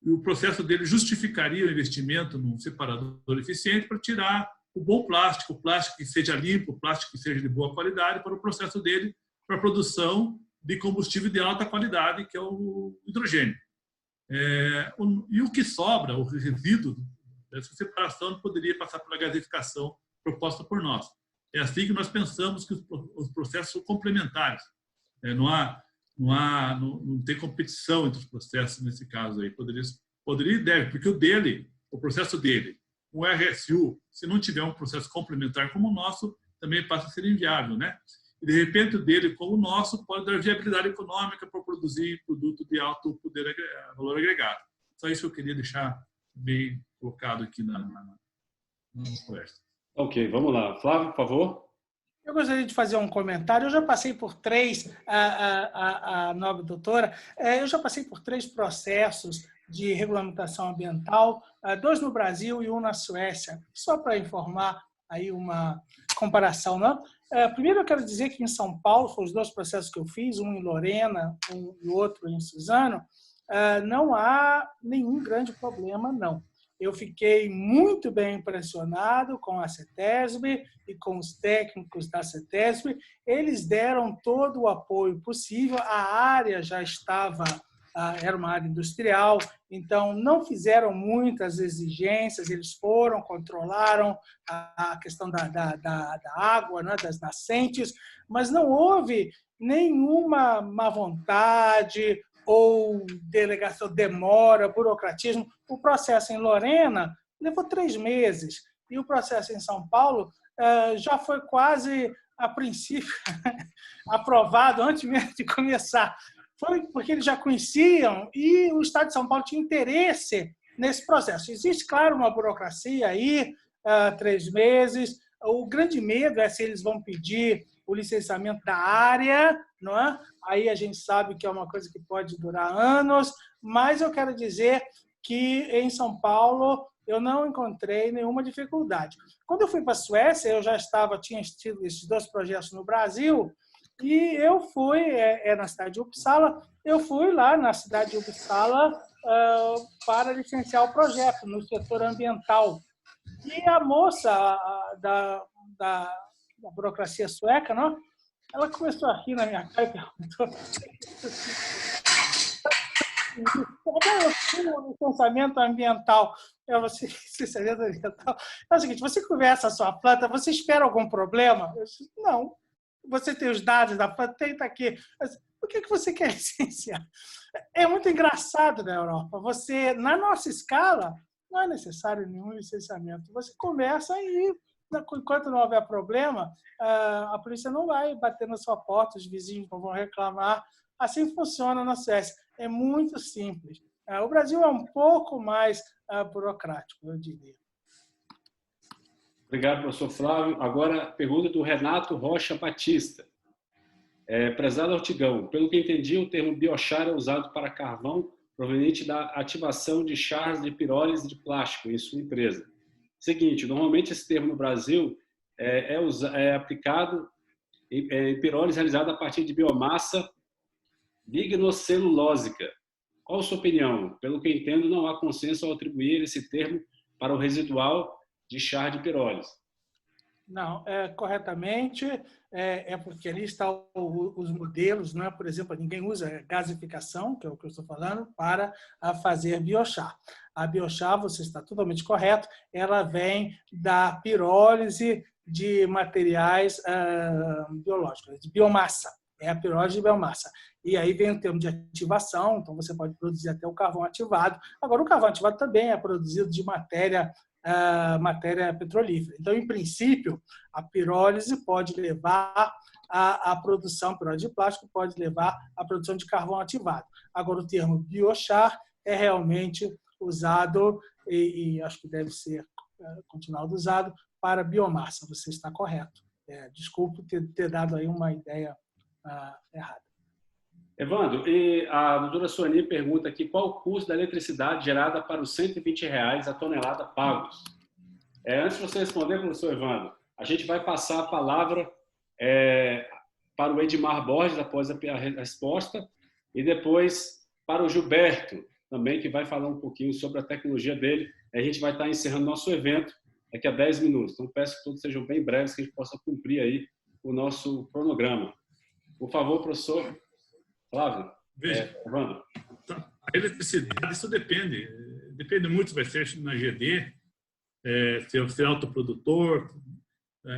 e o processo dele justificaria o investimento num separador eficiente para tirar o bom plástico, o plástico que seja limpo, o plástico que seja de boa qualidade, para o processo dele, para a produção de combustível de alta qualidade, que é o hidrogênio. E o que sobra, o resíduo dessa separação, poderia passar pela gaseificação proposta por nós. É assim que nós pensamos que os processos são complementares. Não tem competição entre os processos nesse caso aí. Poderia e deve, porque o processo dele, o RSU, se não tiver um processo complementar como o nosso, também passa a ser inviável, né? E, de repente, o dele, como o nosso, pode dar viabilidade econômica para produzir produto de alto valor agregado. Só isso que eu queria deixar bem colocado aqui na conversa. Ok, vamos lá. Flávio, por favor. Eu gostaria de fazer um comentário. Eu já passei por 3, a nobre doutora, eu já passei por 3 processos de regulamentação ambiental, 2 no Brasil e 1 na Suécia. Só para informar aí uma comparação, não? Primeiro eu quero dizer que em São Paulo, foram os 2 processos que eu fiz, um em Lorena e o outro em Suzano, não há nenhum grande problema, não. Eu fiquei muito bem impressionado com a CETESB e com os técnicos da CETESB. Eles deram todo o apoio possível. A área já estava, era uma área industrial, então não fizeram muitas exigências, eles foram, controlaram a questão da água, né, das nascentes, mas não houve nenhuma má vontade ou delegação, demora, burocratismo. O processo em Lorena levou 3 meses e o processo em São Paulo já foi quase, a princípio, aprovado antes mesmo de começar. Foi porque eles já conheciam e o Estado de São Paulo tinha interesse nesse processo. Existe, claro, uma burocracia aí, 3 meses. O grande medo é se eles vão pedir o licenciamento da área, não é? Aí a gente sabe que é uma coisa que pode durar anos, mas eu quero dizer que em São Paulo eu não encontrei nenhuma dificuldade. Quando eu fui para a Suécia, eu já tinha tido esses 2 projetos no Brasil, e eu fui, na cidade de Uppsala, eu fui lá na cidade de Uppsala para licenciar o projeto no setor ambiental. E a moça da burocracia sueca, não? Ela começou a rir na minha cara e perguntou: cadê o licenciamento ambiental? Eu disse: licenciamento ambiental? É o seguinte, você conversa a sua planta, você espera algum problema? Eu disse: não. Você tem os dados da planta? Tem, está aqui. Mas, por que você quer licenciar? É muito engraçado na Europa. Você, na nossa escala, não é necessário nenhum licenciamento. Você começa e, enquanto não houver problema, a polícia não vai bater na sua porta, os vizinhos não vão reclamar. Assim funciona na Suécia. É muito simples. O Brasil é um pouco mais burocrático, eu diria. Obrigado, professor Flávio. Agora, a pergunta do Renato Rocha Batista. Prezado Ortigão, pelo que entendi, o termo biochar é usado para carvão proveniente da ativação de chás de pirólise de plástico em sua empresa. Seguinte, normalmente esse termo no Brasil é aplicado em pirólise realizada a partir de biomassa lignocelulósica. Qual a sua opinião? Pelo que entendo, não há consenso ao atribuir esse termo para o residual de chá de pirólise. Não, corretamente, porque ali estão os modelos, não é? Por exemplo, ninguém usa gasificação, que é o que eu estou falando, para fazer biochar. A biochar, você está totalmente correto, ela vem da pirólise de materiais biológicos, de biomassa. É a pirólise de biomassa. E aí vem o termo de ativação, então você pode produzir até o carvão ativado. Agora, o carvão ativado também é produzido de matéria petrolífera. Então, em princípio, a pirólise pode levar à produção, a pirólise de plástico pode levar à produção de carvão ativado. Agora, o termo biochar é realmente usado, e acho que deve ser continuado usado, para biomassa. Você está correto. Desculpe ter dado aí uma ideia errada. Evandro, e a doutora Suani pergunta aqui qual o custo da eletricidade gerada para os R$120 a tonelada pagos. Antes de você responder, professor Evandro, a gente vai passar a palavra para o Edmar Borges após a resposta e depois para o Gilberto, também, que vai falar um pouquinho sobre a tecnologia dele. A gente vai estar encerrando nosso evento daqui a 10 minutos. Então, peço que todos sejam bem breves, que a gente possa cumprir aí o nosso cronograma. Por favor, professor Flávio. Veja, Evandro. A eletricidade, isso depende muito, vai ser na GD, se é autoprodutor,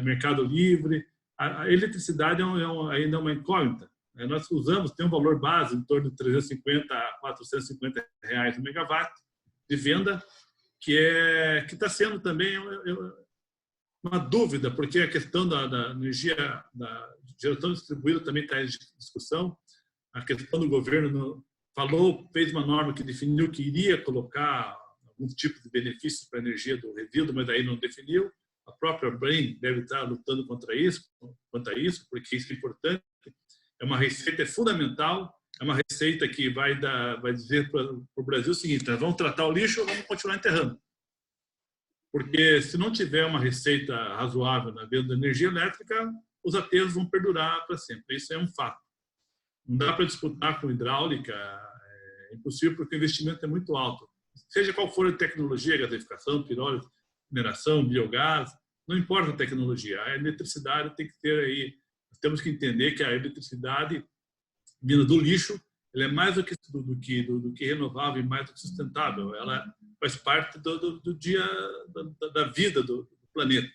mercado livre. A eletricidade ainda é uma incógnita. Nós usamos, tem um valor base em torno de 350 a 450 reais o megawatt de venda, que está sendo também uma dúvida, porque a questão da energia, da geração distribuída também está em discussão. A questão do governo fez uma norma que definiu que iria colocar algum tipo de benefício para a energia do resíduo, mas aí não definiu. A própria Brain deve estar lutando quanto a isso, porque isso é importante. É uma receita fundamental, é uma receita que vai dizer para o Brasil o seguinte: nós vamos tratar o lixo ou vamos continuar enterrando. Porque se não tiver uma receita razoável na venda da energia elétrica, os aterros vão perdurar para sempre. Isso é um fato. Não dá para disputar com hidráulica, é impossível porque o investimento é muito alto. Seja qual for a tecnologia, gasificação, pirólise, mineração, biogás, não importa a tecnologia. A eletricidade tem que ter aí. Nós temos que entender que a eletricidade vinda do lixo, ela é mais do que renovável e mais do que sustentável. Ela faz parte do dia da vida do planeta.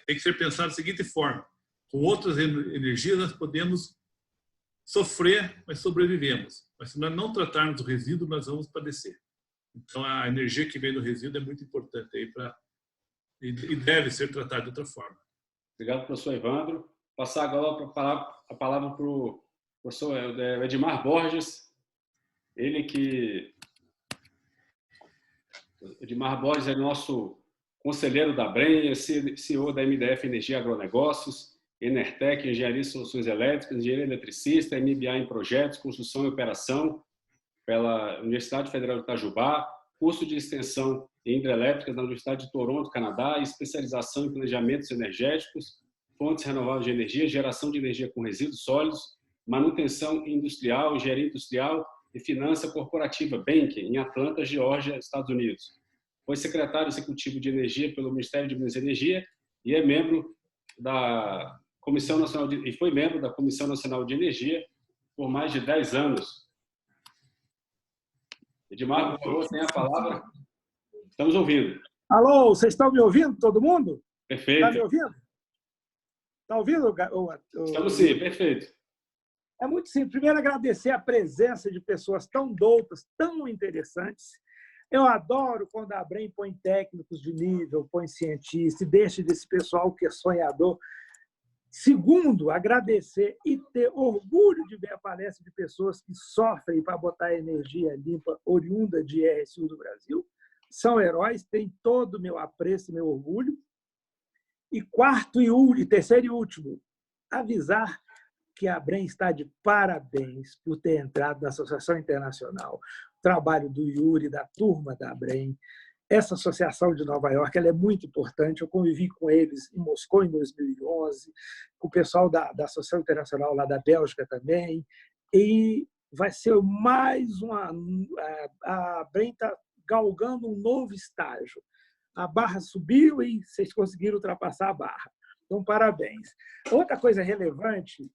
Tem que ser pensado da seguinte forma: com outras energias nós podemos sofrer, mas sobrevivemos. Mas se nós não tratarmos o resíduo, nós vamos padecer. Então a energia que vem do resíduo é muito importante aí e deve ser tratada de outra forma. Obrigado, professor Evandro. Passar agora a palavra para o professor Edmar Borges. Edmar Borges é nosso conselheiro da Brem, é CEO da MDF Energia Agronegócios, Enertec, Engenharia e Soluções Elétricas, engenheiro eletricista, MBA em Projetos, Construção e Operação, pela Universidade Federal de Itajubá, curso de extensão em hidrelétricas na Universidade de Toronto, Canadá, especialização em planejamentos energéticos, fontes renováveis de energia, geração de energia com resíduos sólidos, manutenção industrial, engenharia industrial e finança corporativa, Banking, em Atlanta, Geórgia, Estados Unidos. Foi secretário executivo de energia pelo Ministério de Minas e Energia e é membro da Comissão Nacional foi membro da Comissão Nacional de Energia por mais de 10 anos. Edmar, por favor, tem a palavra. Estamos ouvindo. Alô, vocês estão me ouvindo, todo mundo? Perfeito. Está me ouvindo? Está ouvindo? Estamos sim, perfeito. É muito simples. Primeiro, agradecer a presença de pessoas tão doutas, tão interessantes. Eu adoro quando a Brem põe técnicos de nível, põe cientista e deixa desse pessoal que é sonhador. Segundo, agradecer e ter orgulho de ver a palestra de pessoas que sofrem para botar energia limpa oriunda de RSU do Brasil. São heróis, têm todo o meu apreço e meu orgulho. E quarto e terceiro e último, avisar que a Brem está de parabéns por ter entrado na Associação Internacional. O trabalho do Yuri, da turma da Brem. Essa associação de Nova York ela é muito importante. Eu convivi com eles em Moscou em 2011, com o pessoal da Associação Internacional lá da Bélgica também. E vai ser mais uma... A Brem está galgando um novo estágio. A barra subiu e vocês conseguiram ultrapassar a barra. Então, parabéns. Outra coisa relevante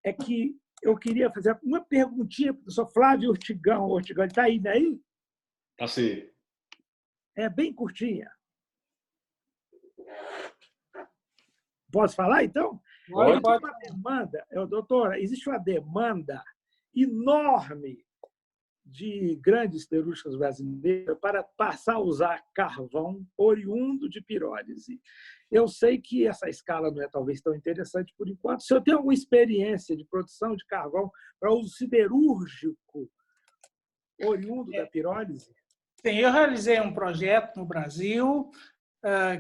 é que eu queria fazer uma perguntinha para o professor Flávio Ortigão. Ortigão, ele está aí, daí? Está sim. É bem curtinha. Posso falar, então? Pode. Uma demanda, doutora, existe uma demanda enorme de grandes siderúrgicas brasileiras para passar a usar carvão oriundo de pirólise. Eu sei que essa escala não é talvez tão interessante por enquanto. Se eu tenho alguma experiência de produção de carvão para uso siderúrgico oriundo da pirólise? Sim, eu realizei um projeto no Brasil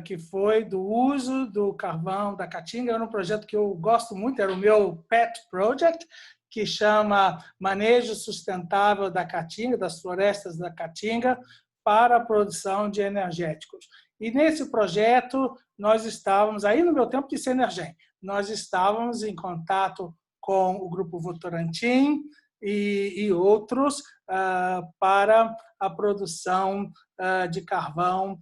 que foi do uso do carvão da caatinga. Era um projeto que eu gosto muito, era o meu pet project, que chama Manejo Sustentável da Caatinga, das florestas da Caatinga, para a produção de energéticos. E nesse projeto, nós estávamos, aí no meu tempo de Senergen, nós estávamos em contato com o Grupo Votorantim e outros para a produção de carvão,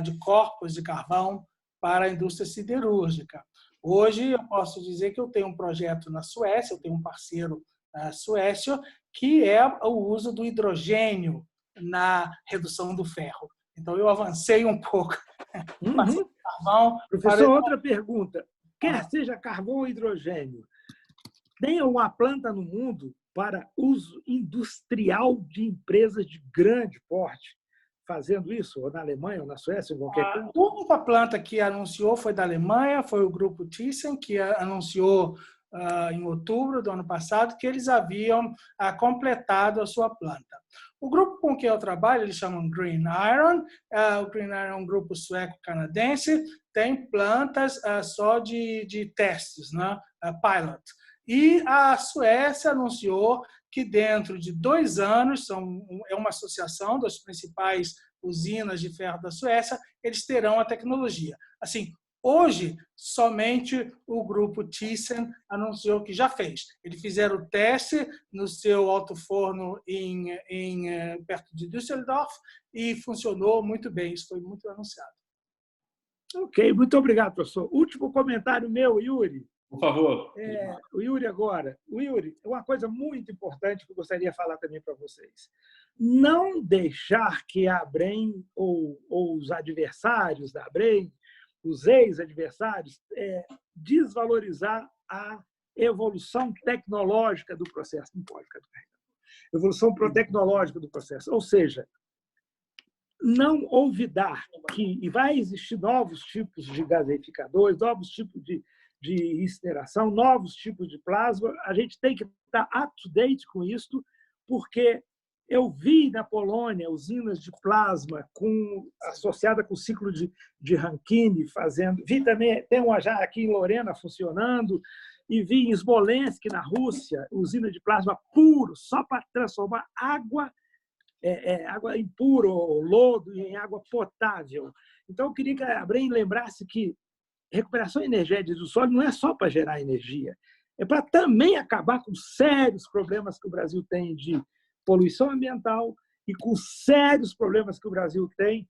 de corpos de carvão para a indústria siderúrgica. Hoje, eu posso dizer que eu tenho um projeto na Suécia, eu tenho um parceiro na Suécia, que é o uso do hidrogênio na redução do ferro. Então, eu avancei um pouco. Carvão. Professor, outra pergunta. Quer seja carvão ou hidrogênio, tem uma planta no mundo para uso industrial de empresas de grande porte fazendo isso, ou na Alemanha, ou na Suécia, ou qualquer coisa? A única planta que anunciou foi da Alemanha, foi o grupo Thyssen, que anunciou em outubro do ano passado que eles haviam completado a sua planta. O grupo com que eu trabalho, eles chamam Green Iron. O Green Iron é um grupo sueco-canadense, tem plantas só de testes, né? Pilot. E a Suécia anunciou que dentro de 2 anos, é uma associação das principais usinas de ferro da Suécia, eles terão a tecnologia. Assim, hoje, somente o grupo Thyssen anunciou que já fez. Eles fizeram o teste no seu alto-forno perto de Düsseldorf e funcionou muito bem. Isso foi muito anunciado. Ok, muito obrigado, professor. Último comentário meu, Yuri. Por favor. O Yuri agora. O Yuri, uma coisa muito importante que eu gostaria de falar também para vocês. Não deixar que a ABREM ou os adversários da ABREM, os ex-adversários, desvalorizar a evolução tecnológica do processo. Não pode ficar carregando. Evolução tecnológica do processo. Ou seja, não olvidar que vai existir novos tipos de gaseificadores, novos tipos de incineração, novos tipos de plasma. A gente tem que estar up-to-date com isso, porque eu vi na Polônia usinas de plasma associada com o ciclo de Rankine fazendo. Vi também, tem uma já aqui em Lorena funcionando, e vi em Smolensk, na Rússia, usina de plasma puro, só para transformar água impura, lodo, em água potável. Então, eu queria que a ABREM lembrasse que recuperação energética do solo não é só para gerar energia, é para também acabar com sérios problemas que o Brasil tem de poluição ambiental e com sérios problemas que o Brasil tem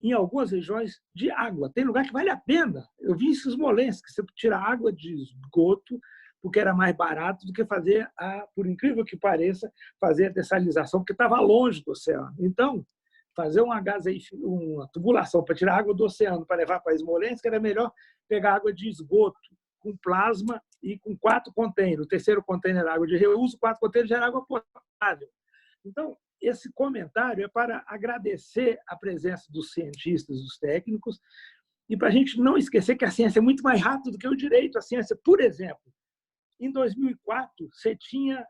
em algumas regiões de água. Tem lugar que vale a pena. Eu vi isso em Smolensk, que você tira água de esgoto, porque era mais barato do que fazer, por incrível que pareça, fazer a dessalinização, porque estava longe do oceano. Então, fazer uma tubulação para tirar água do oceano para levar para Smolensk era melhor pegar água de esgoto com plasma e com 4 containers. O terceiro container era água de reuso, 4 containers já era água potável. Então, esse comentário é para agradecer a presença dos cientistas, dos técnicos, e para a gente não esquecer que a ciência é muito mais rápida do que o direito. A ciência, por exemplo, em 2004, você tinha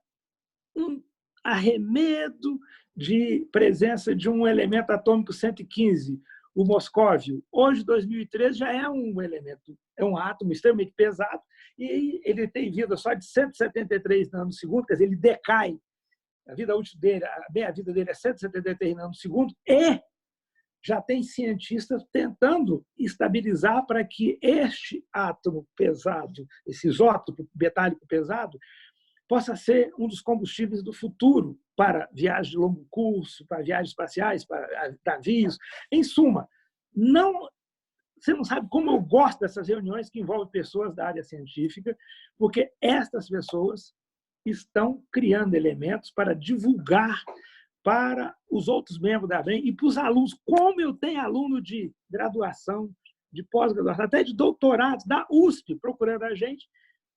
um arremedo de presença de um elemento atômico 115, o moscóvio. Hoje, 2013, já é um elemento, é um átomo extremamente pesado, e ele tem vida só de 173 nanosegundos, quer dizer, ele decai. A vida útil dele, a meia-vida dele é 173 nanosegundos, e já tem cientistas tentando estabilizar para que este átomo pesado, esse isótopo metálico pesado, possa ser um dos combustíveis do futuro para viagens de longo curso, para viagens espaciais, para navios. Em suma, você não sabe como eu gosto dessas reuniões que envolvem pessoas da área científica, porque estas pessoas estão criando elementos para divulgar para os outros membros da ABREM e para os alunos. Como eu tenho aluno de graduação, de pós-graduação, até de doutorado da USP procurando a gente,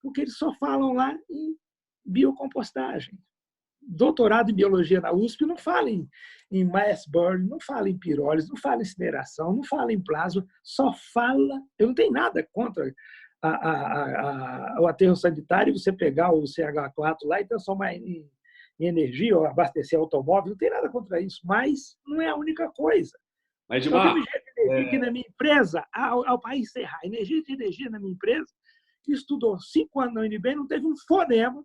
porque eles só falam lá em biocompostagem. Doutorado em biologia na USP não fala em mass burn, não fala em pirólise, não fala em incineração, não fala em plasma, só fala... Eu não tenho nada contra o aterro sanitário, você pegar o CH4 lá e transformar em energia ou abastecer automóvel, não tem nada contra isso, mas não é a única coisa. Mas, Edmar, eu tenho aqui na minha empresa, ao país encerrar, energia na minha empresa, que estudou 5 anos na UNB, não teve um fonema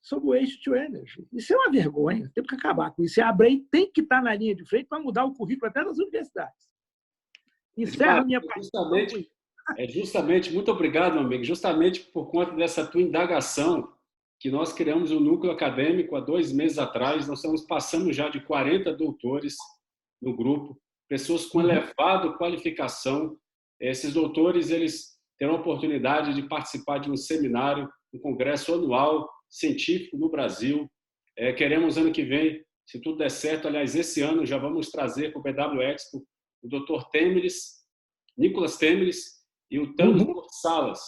sobre o waste to energy. Isso é uma vergonha, tem que acabar com isso. A ABREM tem que estar na linha de frente para mudar o currículo até das universidades. Encerra a minha parte. Justamente, muito obrigado, meu amigo. Justamente por conta dessa tua indagação, que nós criamos um núcleo acadêmico há 2 meses atrás. Nós passamos já de 40 doutores no grupo, pessoas com elevada qualificação. Esses doutores, eles terão a oportunidade de participar de um seminário, um congresso anual científico no Brasil. Queremos, ano que vem, se tudo der certo, aliás, esse ano já vamos trazer para o BW Expo o Dr. Nicolas Temeris e o Tâmio Salas,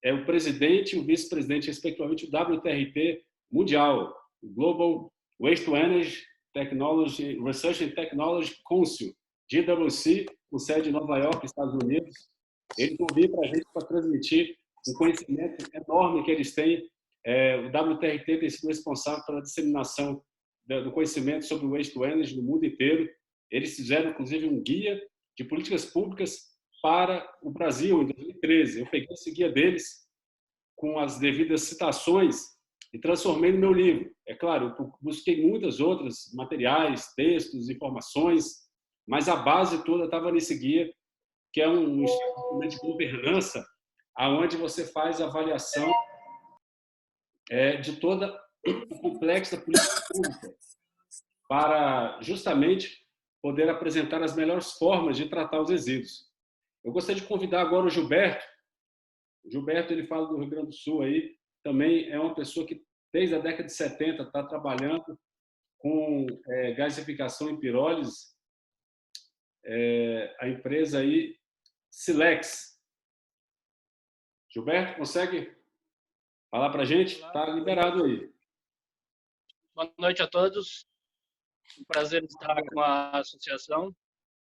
o presidente e o vice-presidente, respectivamente, do WTRT Mundial, o Global Waste to Energy Technology, Research and Technology Council, GWC, com sede em Nova York, Estados Unidos. Eles vão vir para a gente para transmitir um conhecimento enorme que eles têm. O WTRT tem sido responsável pela disseminação do conhecimento sobre o Waste to Energy no mundo inteiro. Eles fizeram, inclusive, um guia de políticas públicas para o Brasil, em 2013. Eu peguei esse guia deles com as devidas citações e transformei no meu livro. É claro, eu busquei muitas outras materiais, textos, informações, mas a base toda estava nesse guia, que é um instrumento de governança, aonde você faz a avaliação de toda a complexa política pública, para justamente poder apresentar as melhores formas de tratar os resíduos. Eu gostaria de convidar agora o Gilberto. O Gilberto, ele fala do Rio Grande do Sul aí, também é uma pessoa que desde a década de 70 está trabalhando com gasificação em pirólise, a empresa aí Silex. Gilberto, consegue falar para a gente? Está liberado aí. Boa noite a todos. Um prazer estar com a associação.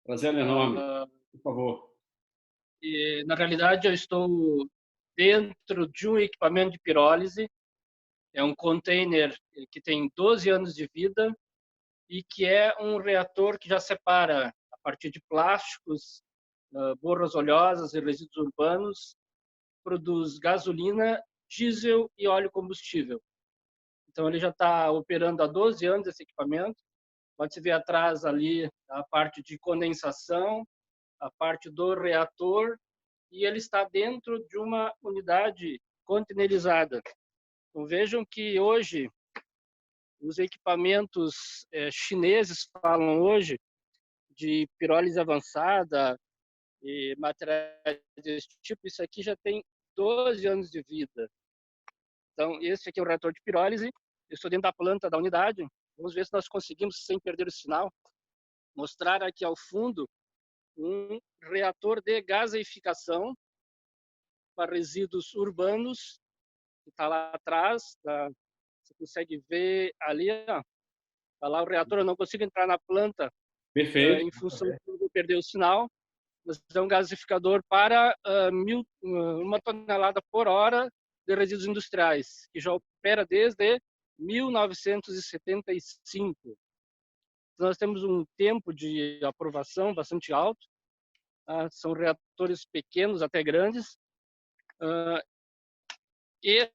Prazer enorme. Por favor. E, na realidade, eu estou dentro de um equipamento de pirólise. É um container que tem 12 anos de vida e que é um reator que já separa, a partir de plásticos, borras oleosas e resíduos urbanos, produz gasolina, diesel e óleo combustível. Então, ele já está operando há 12 anos esse equipamento. Pode-se ver atrás ali a parte de condensação, a parte do reator, e ele está dentro de uma unidade containerizada. Então, vejam que hoje os equipamentos chineses falam hoje de pirólise avançada e materiais desse tipo. Isso aqui já tem 12 anos de vida. Então, esse aqui é o reator de pirólise. Eu estou dentro da planta da unidade. Vamos ver se nós conseguimos, sem perder o sinal, mostrar aqui ao fundo um reator de gaseificação para resíduos urbanos, que está lá atrás. Você consegue ver ali, ó, está lá o reator. Eu não consigo entrar na planta. Perfeito. Em função de perder o sinal. Mas é um gasificador para 1 tonelada por hora de resíduos industriais, que já opera desde 1975. Nós temos um tempo de aprovação bastante alto. São reatores pequenos até grandes. E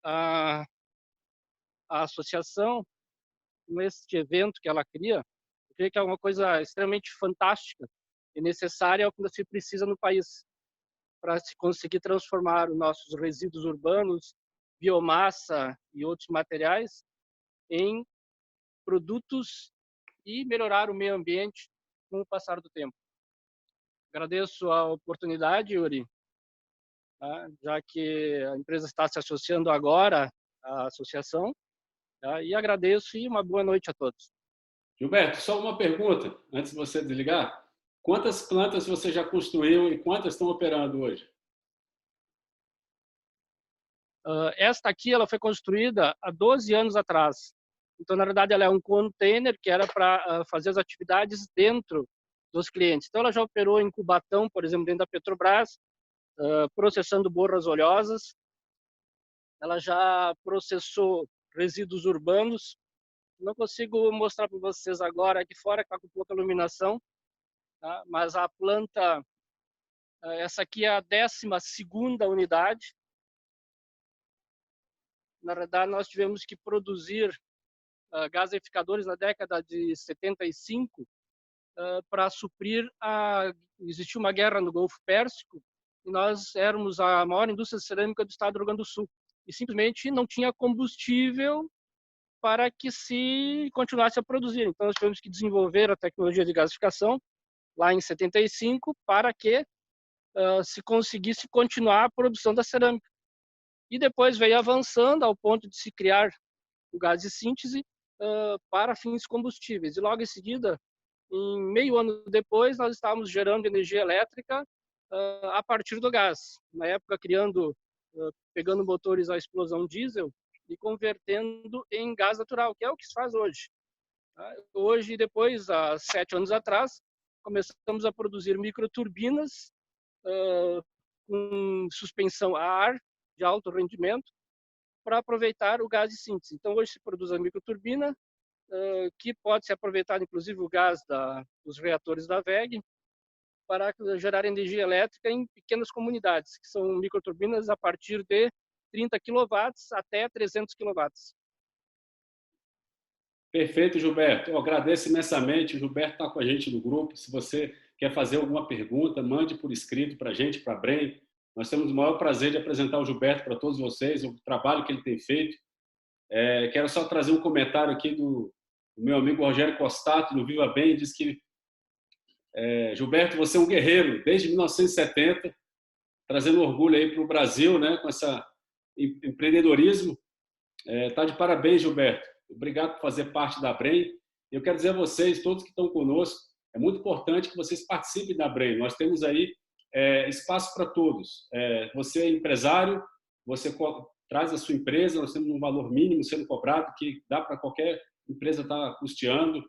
a associação, com este evento que ela cria, eu creio que é uma coisa extremamente fantástica e necessária quando se precisa no país, para se conseguir transformar os nossos resíduos urbanos, biomassa e outros materiais em produtos e melhorar o meio ambiente com o passar do tempo. Agradeço a oportunidade, Yuri, já que a empresa está se associando agora à associação, e agradeço e uma boa noite a todos. Gilberto, só uma pergunta, antes de você desligar. Quantas plantas você já construiu e quantas estão operando hoje? Esta aqui ela foi construída há 12 anos atrás. Então, na verdade, ela é um container que era para fazer as atividades dentro dos clientes. Então, ela já operou em Cubatão, por exemplo, dentro da Petrobras, processando borras oleosas. Ela já processou resíduos urbanos. Não consigo mostrar para vocês agora aqui fora, que está com pouca iluminação, tá? Mas a planta, essa aqui é a 12ª unidade. Na verdade, nós tivemos que produzir gaseificadores na década de 75 para suprir existiu uma guerra no Golfo Pérsico e nós éramos a maior indústria cerâmica do estado do Rio Grande do Sul e simplesmente não tinha combustível para que se continuasse a produzir. Então nós tivemos que desenvolver a tecnologia de gasificação lá em 75 para que se conseguisse continuar a produção da cerâmica. E depois veio avançando ao ponto de se criar o gás de síntese para fins combustíveis. E logo em seguida, em meio ano depois, nós estávamos gerando energia elétrica a partir do gás. Na época, pegando motores à explosão diesel e convertendo em gás natural, que é o que se faz hoje. Hoje, depois, há 7 anos atrás, começamos a produzir microturbinas com suspensão a ar de alto rendimento para aproveitar o gás de síntese. Então, hoje se produz a microturbina, que pode ser aproveitado, inclusive, o gás dos reatores da WEG, para gerar energia elétrica em pequenas comunidades, que são microturbinas a partir de 30 kW até 300 kW. Perfeito, Gilberto. Eu agradeço imensamente. O Gilberto está com a gente no grupo. Se você quer fazer alguma pergunta, mande por escrito para a gente, para a Brem. Nós temos o maior prazer de apresentar o Gilberto para todos vocês, o trabalho que ele tem feito. Quero só trazer um comentário aqui do meu amigo Rogério Costato, do Viva Bem, diz que Gilberto, você é um guerreiro desde 1970, trazendo orgulho aí para o Brasil, né, com esse empreendedorismo. Tá de parabéns, Gilberto. Obrigado por fazer parte da Brem. Eu quero dizer a vocês, todos que estão conosco, é muito importante que vocês participem da Brem. Nós temos aí espaço para todos. Você é empresário, você traz a sua empresa, nós temos um valor mínimo sendo cobrado, que dá para qualquer empresa estar custeando,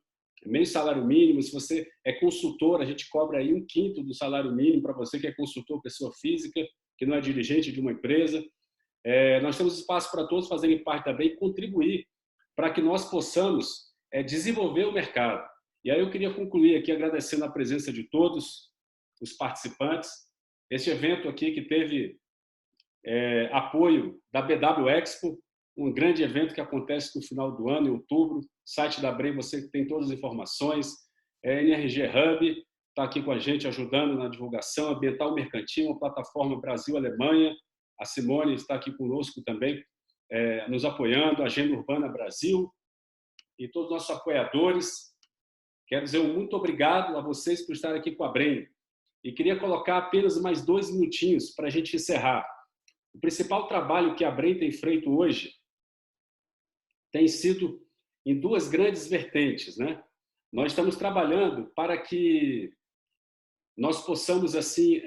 meio salário mínimo. Se você é consultor, a gente cobra aí 1/5 do salário mínimo para você que é consultor, pessoa física, que não é dirigente de uma empresa. Nós temos espaço para todos fazerem parte da Brem e contribuir para que nós possamos desenvolver o mercado. E aí eu queria concluir aqui agradecendo a presença de todos os participantes. Este evento aqui que teve apoio da BW Expo, um grande evento que acontece no final do ano, em outubro. Site da Brem, você tem todas as informações. NRG Hub está aqui com a gente, ajudando na divulgação. Ambiental Mercantil, uma plataforma Brasil-Alemanha. A Simone está aqui conosco também, nos apoiando. Agenda Urbana Brasil e todos os nossos apoiadores. Quero dizer um muito obrigado a vocês por estarem aqui com a Brem. E queria colocar apenas mais 2 minutinhos para a gente encerrar. O principal trabalho que a Brem tem feito hoje tem sido em 2 grandes vertentes, né? Nós estamos trabalhando para que nós possamos assim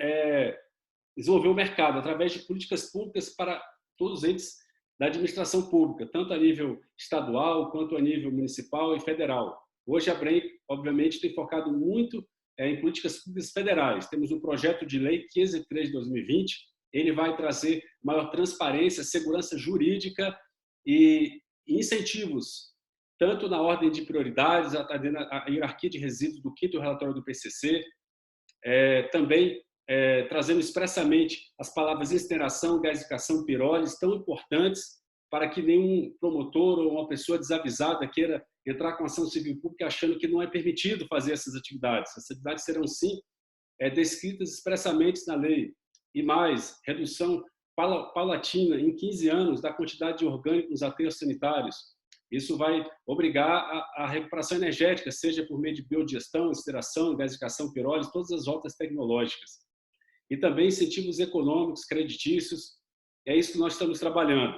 desenvolver o mercado através de políticas públicas para todos os entes da administração pública, tanto a nível estadual quanto a nível municipal e federal. Hoje a Brem, obviamente, tem focado muito em políticas públicas federais. Temos um projeto de lei 503 de 2020. Ele vai trazer maior transparência, segurança jurídica e incentivos, tanto na ordem de prioridades, a hierarquia de resíduos do 5º relatório do PCC, também trazendo expressamente as palavras incineração, gasificação, pirólise, tão importantes para que nenhum promotor ou uma pessoa desavisada queira entrar com ação civil pública achando que não é permitido fazer essas atividades. Essas atividades serão, sim, descritas expressamente na lei. E mais, redução paulatina em 15 anos da quantidade de orgânico nos aterros sanitários. Isso vai obrigar a recuperação energética, seja por meio de biodigestão, incineração, gasificação, pirólise, todas as rotas tecnológicas. E também incentivos econômicos, creditícios. É isso que nós estamos trabalhando.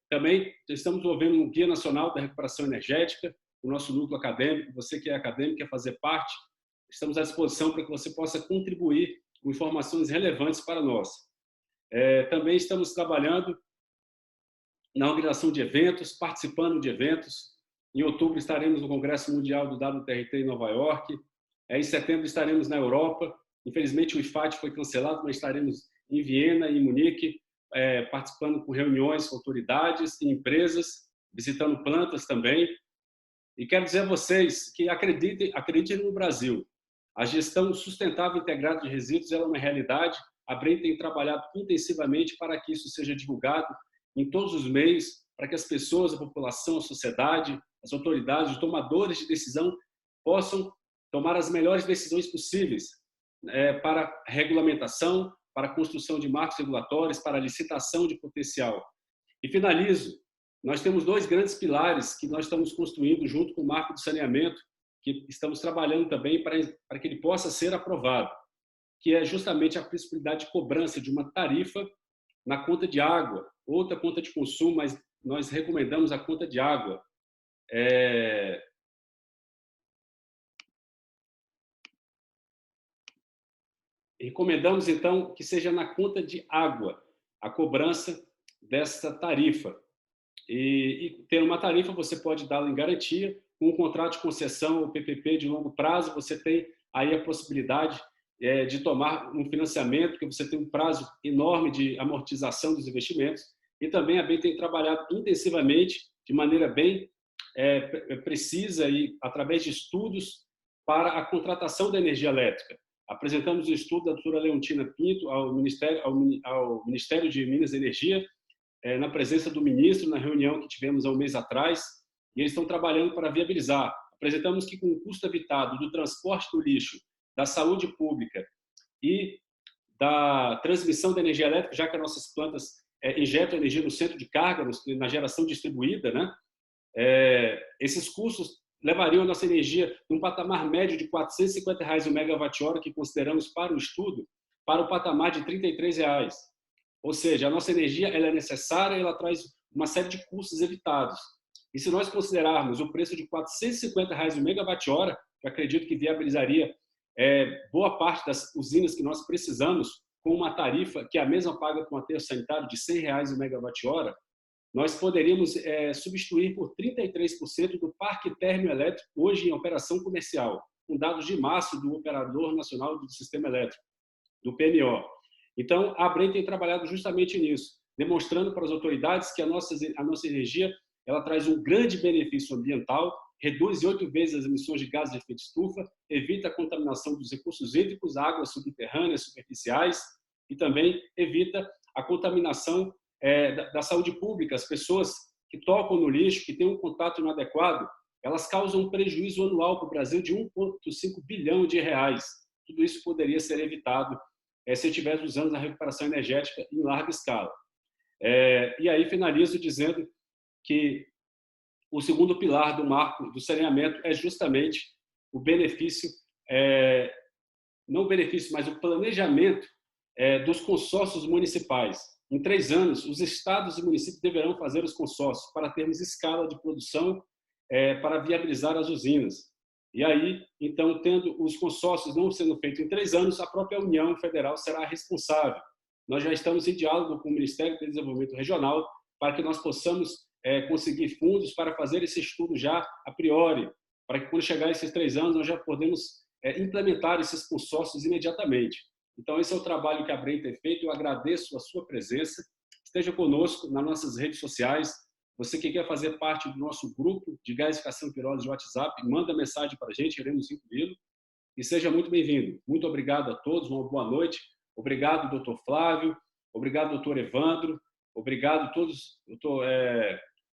Também estamos desenvolvendo um Guia Nacional da Recuperação Energética, o nosso núcleo acadêmico. Você que é acadêmico, quer fazer parte, estamos à disposição para que você possa contribuir com informações relevantes para nós. Também estamos trabalhando na organização de eventos, participando de eventos. Em outubro estaremos no Congresso Mundial do WTRT em Nova York. Em setembro estaremos na Europa. Infelizmente o IFAT foi cancelado, mas estaremos em Viena e em Munique, participando com reuniões com autoridades e empresas, visitando plantas também. E quero dizer a vocês que acreditem no Brasil. A gestão sustentável integrada de resíduos é uma realidade. A Brem tem trabalhado intensivamente para que isso seja divulgado em todos os meios, para que as pessoas, a população, a sociedade, as autoridades, os tomadores de decisão possam tomar as melhores decisões possíveis para regulamentação, para a construção de marcos regulatórios, para a licitação de potencial. E finalizo, nós temos 2 grandes pilares que nós estamos construindo junto com o marco do saneamento, que estamos trabalhando também para que ele possa ser aprovado, que é justamente a possibilidade de cobrança de uma tarifa na conta de água, outra conta de consumo, mas nós recomendamos a conta de água. Recomendamos, então, que seja na conta de água a cobrança dessa tarifa. E ter uma tarifa, você pode dá-la em garantia. Com um contrato de concessão ou PPP de longo prazo, você tem aí a possibilidade de tomar um financiamento, porque você tem um prazo enorme de amortização dos investimentos. E também a Brem tem trabalhado intensivamente, de maneira bem precisa e através de estudos para a contratação da energia elétrica. Apresentamos o estudo da doutora Leontina Pinto ao Ministério de Minas e Energia, na presença do ministro, na reunião que tivemos há um mês atrás, e eles estão trabalhando para viabilizar. Apresentamos que com o custo evitado do transporte do lixo, da saúde pública e da transmissão da energia elétrica, já que as nossas plantas injetam energia no centro de carga, na geração distribuída, né? Esses custos levariam a nossa energia num patamar médio de R$ 450 o megawatt-hora, que consideramos para o estudo, para o patamar de R$ 33. Ou seja, a nossa energia ela é necessária e ela traz uma série de custos evitados. E se nós considerarmos o preço de R$ 450 o megawatt-hora, que acredito que viabilizaria boa parte das usinas que nós precisamos, com uma tarifa que é a mesma paga com o aterro sanitário de R$ 100 o megawatt-hora, nós poderíamos substituir por 33% do parque termoelétrico hoje em operação comercial, com dados de março do Operador Nacional do Sistema Elétrico, do PNO. Então, a ABREM tem trabalhado justamente nisso, demonstrando para as autoridades que a nossa energia ela traz um grande benefício ambiental, reduz 8 vezes as emissões de gases de efeito estufa, evita a contaminação dos recursos hídricos, águas subterrâneas, superficiais, e também evita a contaminação da saúde pública. As pessoas que tocam no lixo, que têm um contato inadequado, elas causam um prejuízo anual para o Brasil de 1,5 bilhão de reais. Tudo isso poderia ser evitado se estivéssemos usando a recuperação energética em larga escala. E aí finalizo dizendo que o segundo pilar do marco do saneamento é justamente o benefício, não o benefício, mas o planejamento dos consórcios municipais. Em 3 anos, os estados e municípios deverão fazer os consórcios para termos escala de produção para viabilizar as usinas. E aí, então, tendo os consórcios não sendo feitos em 3 anos, a própria União Federal será responsável. Nós já estamos em diálogo com o Ministério do Desenvolvimento Regional para que nós possamos conseguir fundos para fazer esse estudo já a priori, para que quando chegar esses 3 anos nós já podemos implementar esses consórcios imediatamente. Então, esse é o trabalho que a ABREM tem feito. Eu agradeço a sua presença. Esteja conosco nas nossas redes sociais. Você que quer fazer parte do nosso grupo de gasificação e pirólise de WhatsApp, manda mensagem para a gente, iremos incluí-lo. E seja muito bem-vindo. Muito obrigado a todos, uma boa noite. Obrigado, doutor Flávio. Obrigado, doutor Evandro. Obrigado a todos.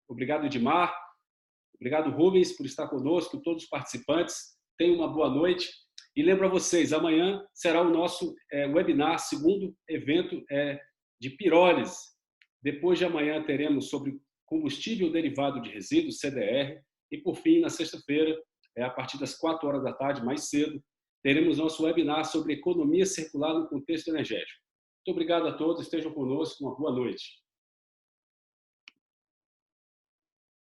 Obrigado, Edmar. Obrigado, Rubens, por estar conosco, todos os participantes. Tenham uma boa noite. E lembro a vocês, amanhã será o nosso webinar, segundo evento de pirólise. Depois de amanhã teremos sobre combustível derivado de resíduos, CDR. E, por fim, na sexta-feira, a partir das 4 horas da tarde, mais cedo, teremos nosso webinar sobre economia circular no contexto energético. Muito obrigado a todos, estejam conosco, uma boa noite.